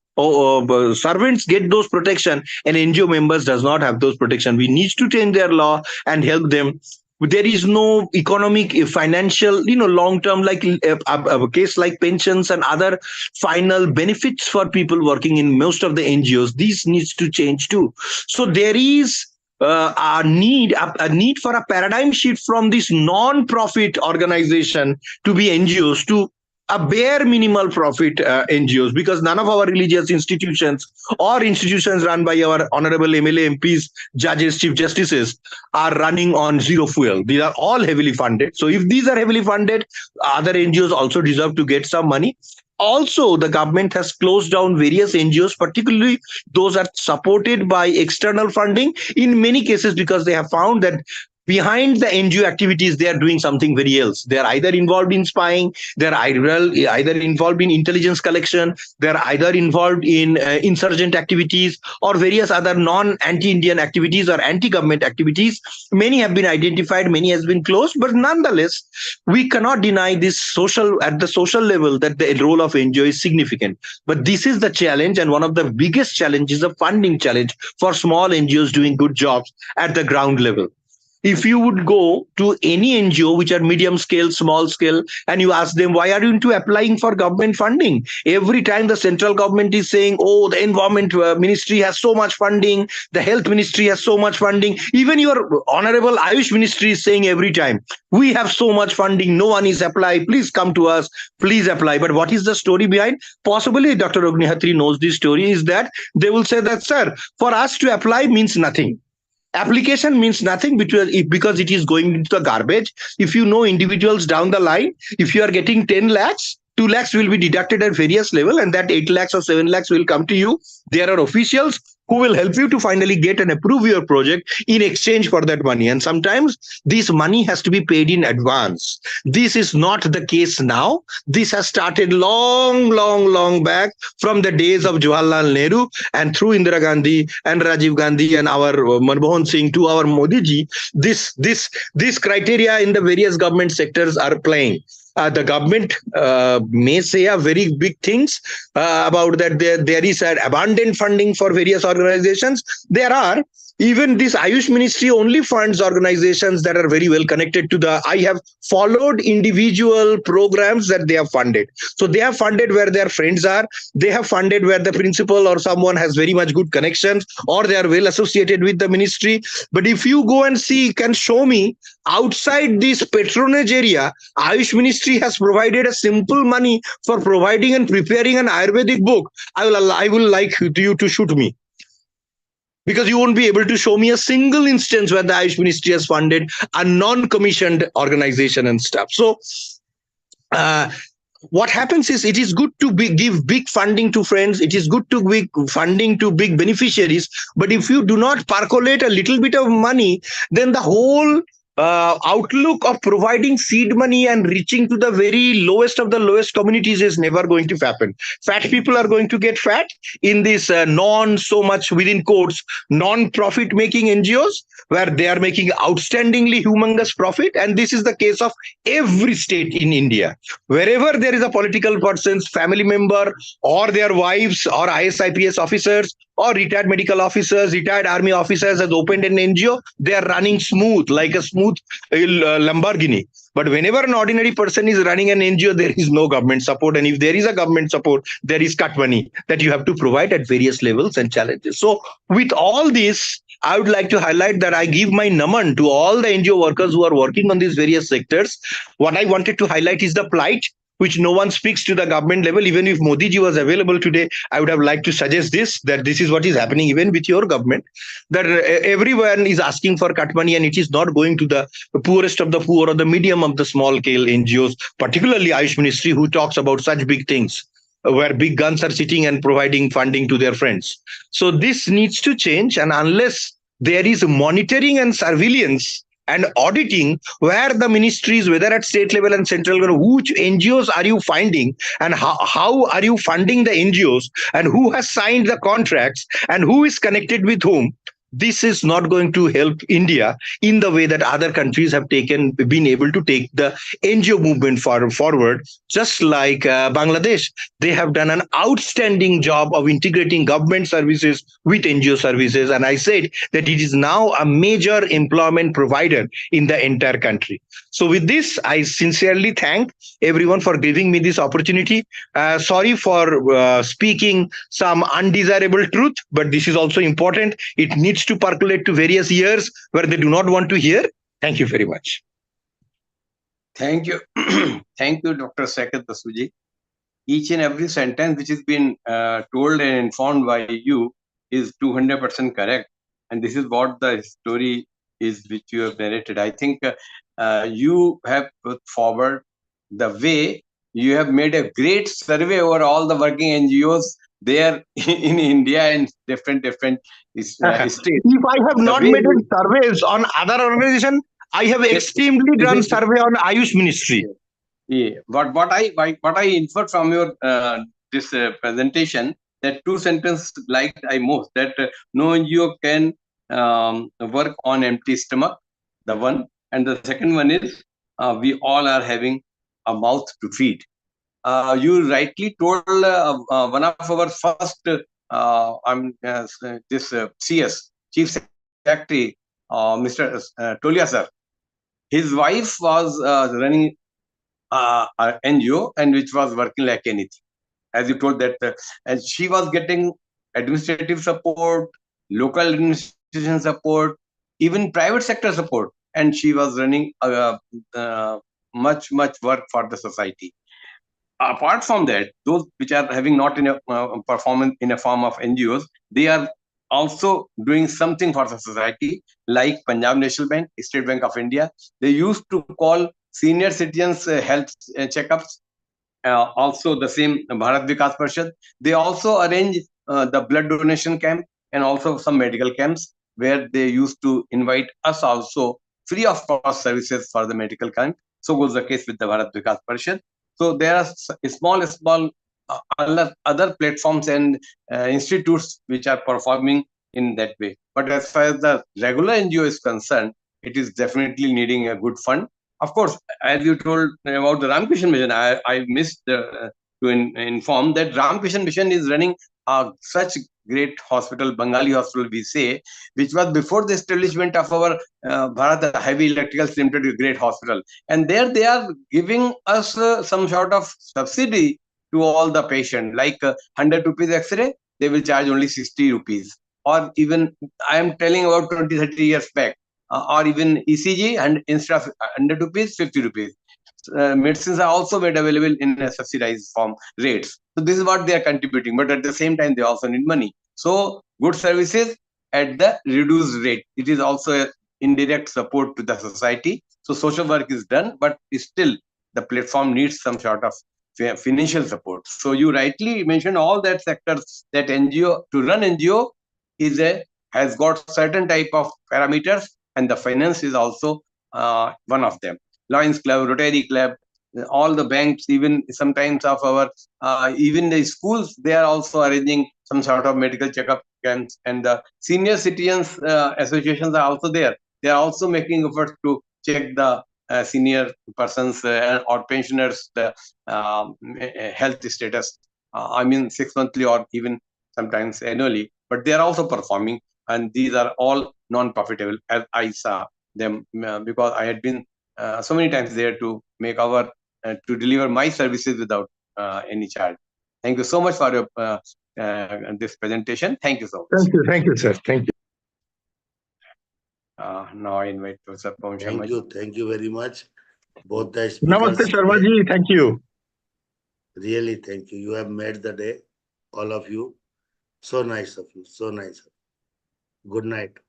Speaker 5: servants get those protection and NGO members does not have those protection. We need to change their law and help them. There is no economic, financial, long term, like a case like pensions and other final benefits for people working in most of the NGOs. These needs to change too. So there is a need for a paradigm shift from this non-profit organization to be NGOs to a bare minimal profit NGOs, because none of our religious institutions or institutions run by our honorable MLA MPs, judges, chief justices are running on zero fuel. These are all heavily funded. So if these are heavily funded, other NGOs also deserve to get some money. Also, the government has closed down various NGOs, particularly those are supported by external funding in many cases, because they have found that behind the NGO activities, they are doing something very else. They are either involved in spying, they are either involved in intelligence collection, they are either involved in insurgent activities or various other non-anti-Indian activities or anti-government activities. Many have been identified, many has been closed, but nonetheless, we cannot deny this at the social level that the role of NGO is significant. But this is the challenge, and one of the biggest challenges is the funding challenge for small NGOs doing good jobs at the ground level. If you would go to any NGO which are medium scale, small scale, and you ask them, why are you into applying for government funding? Every time the central government is saying, oh, the environment ministry has so much funding, the health ministry has so much funding. Even your honorable AYUSH ministry is saying every time, we have so much funding, no one is applied, please come to us, please apply. But what is the story behind? Possibly Dr. Agnihatri knows this story, is that they will say that, sir, for us to apply means nothing. Application means nothing because it is going into the garbage. If you know individuals down the line, if you are getting 10 lakhs, 2 lakhs will be deducted at various level, and that 8 lakhs or 7 lakhs will come to you. There are officials who will help you to finally get and approve your project in exchange for that money. And sometimes this money has to be paid in advance. This is not the case now. This has started long back from the days of Jawaharlal Nehru, and through Indira Gandhi and Rajiv Gandhi and our Manmohan Singh to our Modi ji. This criteria in the various government sectors are playing. The government may say a very big things about that there is an abundant funding for various organizations. There are. Even this Ayush Ministry only funds organizations that are very well connected to the. I have followed individual programs that they have funded. So they have funded where their friends are. They have funded where the principal or someone has very much good connections, or they are well associated with the ministry. But if you go and see, can show me outside this patronage area, Ayush Ministry has provided a simple money for providing and preparing an Ayurvedic book. I will like you to shoot me, because you won't be able to show me a single instance where the Ayush Ministry has funded a non-commissioned organization and stuff. So what happens is, it is good to give big funding to friends. It is good to give funding to big beneficiaries. But if you do not percolate a little bit of money, then the whole outlook of providing seed money and reaching to the very lowest of the lowest communities is never going to happen. Fat people are going to get fat in this so much within quotes non-profit making NGOs, where they are making outstandingly humongous profit. And this is the case of every state in India. Wherever there is a political person's family member or their wives or IS IPS officers or retired medical officers, retired army officers has opened an NGO, they are running smooth, like a smooth Lamborghini. But whenever an ordinary person is running an NGO, there is no government support. And if there is a government support, there is cut money that you have to provide at various levels and challenges. So with all this, I would like to highlight that I give my naman to all the NGO workers who are working on these various sectors. What I wanted to highlight is the plight which no one speaks to the government level. Even if Modi ji was available today, I would have liked to suggest this, that this is what is happening even with your government, that everyone is asking for cut money, and it is not going to the poorest of the poor or the medium of the small scale NGOs, particularly Ayush Ministry, who talks about such big things, where big guns are sitting and providing funding to their friends. So this needs to change, and unless there is monitoring and surveillance and auditing, where the ministries, whether at state level and central level, which NGOs are you finding, and how are you funding the NGOs, and who has signed the contracts, and who is connected with whom, this is not going to help India in the way that other countries have been able to take the NGO movement forward. Just like Bangladesh, they have done an outstanding job of integrating government services with NGO services. And I said that it is now a major employment provider in the entire country. So with this, I sincerely thank everyone for giving me this opportunity. Sorry for speaking some undesirable truth, but this is also important. It needs to percolate to various ears where they do not want to hear. Thank you very much.
Speaker 1: Thank you. Thank you, Dr. Saket Basuji. Each and every sentence which has been told and informed by you is 200% correct. And this is what the story is which you have narrated. I think you have put forward the way you have made a great survey over all the working NGOs there in India and different states.
Speaker 5: If I have not made surveys on other organizations, I have extremely done survey on Ayush Ministry.
Speaker 1: Yeah. What I inferred from your this presentation, that two sentences liked I most, that no NGO can work on empty stomach, the one, and the second one is we all are having a mouth to feed. You rightly told one of our first CS Chief Secretary, Mr. Tolia sir. His wife was running an NGO and which was working like anything, as you told that, and she was getting administrative support, local administration support, even private sector support, and she was running much work for the society. Apart from that, those which are having not in a performance in a form of NGOs, they are also doing something for the society, like Punjab National Bank, State Bank of India. They used to call senior citizens health checkups, also the same Bharat Vikas Parishad. They also arrange the blood donation camp and also some medical camps where they used to invite us also free of cost services for the medical camp. So was the case with the Bharat Vikas Parishad. So there are small other platforms and institutes which are performing in that way. But as far as the regular NGO is concerned, it is definitely needing a good fund. Of course, as you told about the Ramakrishna Mission, I missed to inform that Ramakrishna Mission is running such great hospital, Bengali hospital, we say, which was before the establishment of our Bharat Heavy Electricals Limited great hospital. And there they are giving us some sort of subsidy to all the patient, like 100 rupees X-ray, they will charge only 60 rupees. Or even, I am telling about 20-30 years back, or even ECG, and instead of 100 rupees, 50 rupees. Medicines are also made available in a subsidized form rates. So this is what they are contributing, but at the same time, they also need money. So good services at the reduced rate. It is also a indirect support to the society. So social work is done, but still the platform needs some sort of financial support. So you rightly mentioned all that sectors that NGO, to run NGO has got certain type of parameters, and the finance is also one of them. Lions Club, Rotary Club, all the banks, even sometimes of our, even the schools, they are also arranging some sort of medical checkup camps, and the senior citizens associations are also there. They are also making efforts to check the senior persons or pensioners the health status. I mean 6 monthly or even sometimes annually, but they are also performing, and these are all non-profitable, as I saw them, because I had been so many times there to make our to deliver my services without any charge. Thank you so much for your this presentation. Thank you so much.
Speaker 5: Thank you, sir. Thank you.
Speaker 1: Now I invite Professor Pawan Sharma.
Speaker 2: Thank you very much. Both the
Speaker 5: Namaste,
Speaker 2: speakers.
Speaker 5: Sharma ji. Thank you.
Speaker 2: Really, thank you. You have made the day, all of you. So nice of you. So nice. Good night.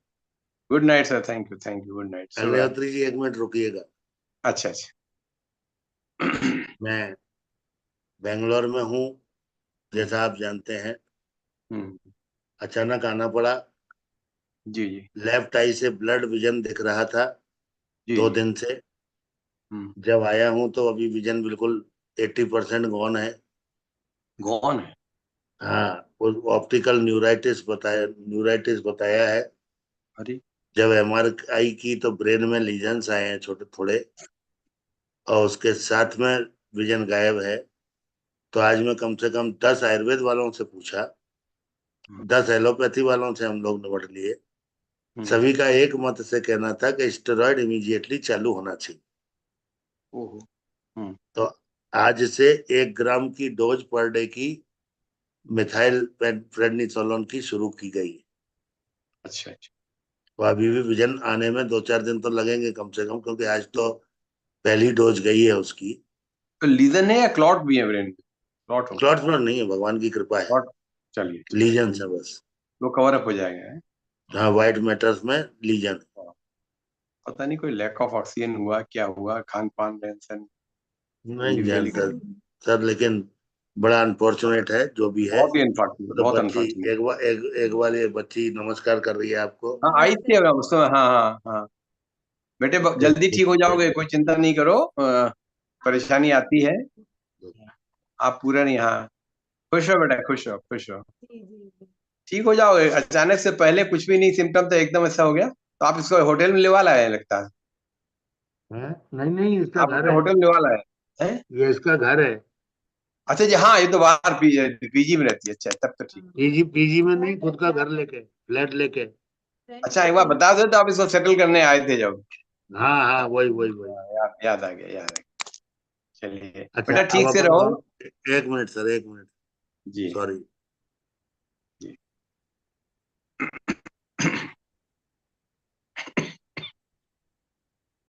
Speaker 1: Good night, sir. Thank you. Thank you. Good night.
Speaker 2: Agnihotri ji 1 minute रुकिएगा.
Speaker 1: अच्छा अच्छा.
Speaker 2: मैं बेंगलोर में हूँ, जैसा आप जानते हैं. अचानक आना पड़ा.
Speaker 1: जी जी.
Speaker 2: लेफ्ट आई से ब्लड विजन दिख रहा था 2 दिन से. जब आया हूँ तो अभी विजन बिल्कुल 80% गॉन है.
Speaker 1: गॉन है?
Speaker 2: हाँ, ऑप्टिकल न्यूराइटिस बताया है.
Speaker 1: अरे.
Speaker 2: जब MRI की तो ब्रेन में लीजन्स आए हैं छोटे थोड़े, और उसके साथ में विजन गायब है. तो आज मैं कम से कम 10 आयुर्वेद वालों से पूछा, 10 एलोपैथी वालों से हम लोग निपट लिए. सभी का एक मत से कहना था कि स्टेरॉइड इमीडिएटली चालू होना चाहिए. तो आज से 1 ग्राम की डोज पर डे की मिथाइल प्रेडनिसोलोन की शुरू की गई.
Speaker 1: अच्छा अच्छा.
Speaker 2: तो अभी भी विजन आने में 2-4 दिन तो लगेंगे कम से कम, क्योंकि आज तो पहली डोज गई है उसकी.
Speaker 1: तो लीजन है या क्लॉट भी है ब्रेन में?
Speaker 2: क्लॉट नहीं है, भगवान की कृपा है.
Speaker 1: चलिए,
Speaker 2: लीजन है बस.
Speaker 1: वो कवर अप हो जाएगा.
Speaker 2: हाँ, व्हाइट मैटर्स में लीजन.
Speaker 1: पता नहीं कोई लैक ऑफ ऑक्सीजन हुआ, क्या हुआ, खान पान टेंशन
Speaker 2: नहीं जानता सर, लेकिन बड़ा अनफॉर्चुनेट है जो भी है.
Speaker 1: बहुत ही अनफॉर्चुनेट,
Speaker 2: तो
Speaker 1: बहुत
Speaker 2: बच्ची
Speaker 1: अनफॉर्चुनेट.
Speaker 2: एक बार ये बच्ची नमस्कार कर रही है आपको.
Speaker 1: हाँ, आई थी उसमें. हाँ हाँ हाँ. बेटे जल्दी ठीक हो जाओगे, कोई चिंता नहीं करो. परेशानी आती है, आप पूरा नहीं. हाँ, खुश हो बेटा, खुश हो, खुश हो. ठीक हो जाओगे. अचानक से पहले कुछ भी नहीं, सिम्टम तो एकदम ऐसा हो गया, तो आप इसको होटल में लेवा लाए लगता है.
Speaker 2: नहीं, इसका घर है.
Speaker 1: होटल में लेवा लाए हैं? ये
Speaker 2: इसका घर है.
Speaker 1: अच्छा जी. हाँ, ये तो बाहर पीजी में रहती है. अच्छा, तब तो ठीक.
Speaker 2: पीजी में नहीं, खुद का घर लेके, फ्लैट लेके.
Speaker 1: अच्छा, एक बार बता दो तो आप इसको सेटल करने आए थे जब.
Speaker 2: हाँ, वही.
Speaker 1: याद आ गया. चलिए
Speaker 2: अच्छा,
Speaker 1: बेटा, ठीक से रहो.
Speaker 2: 1 मिनट सर, 1 मिनट
Speaker 1: जी.
Speaker 2: सॉरी.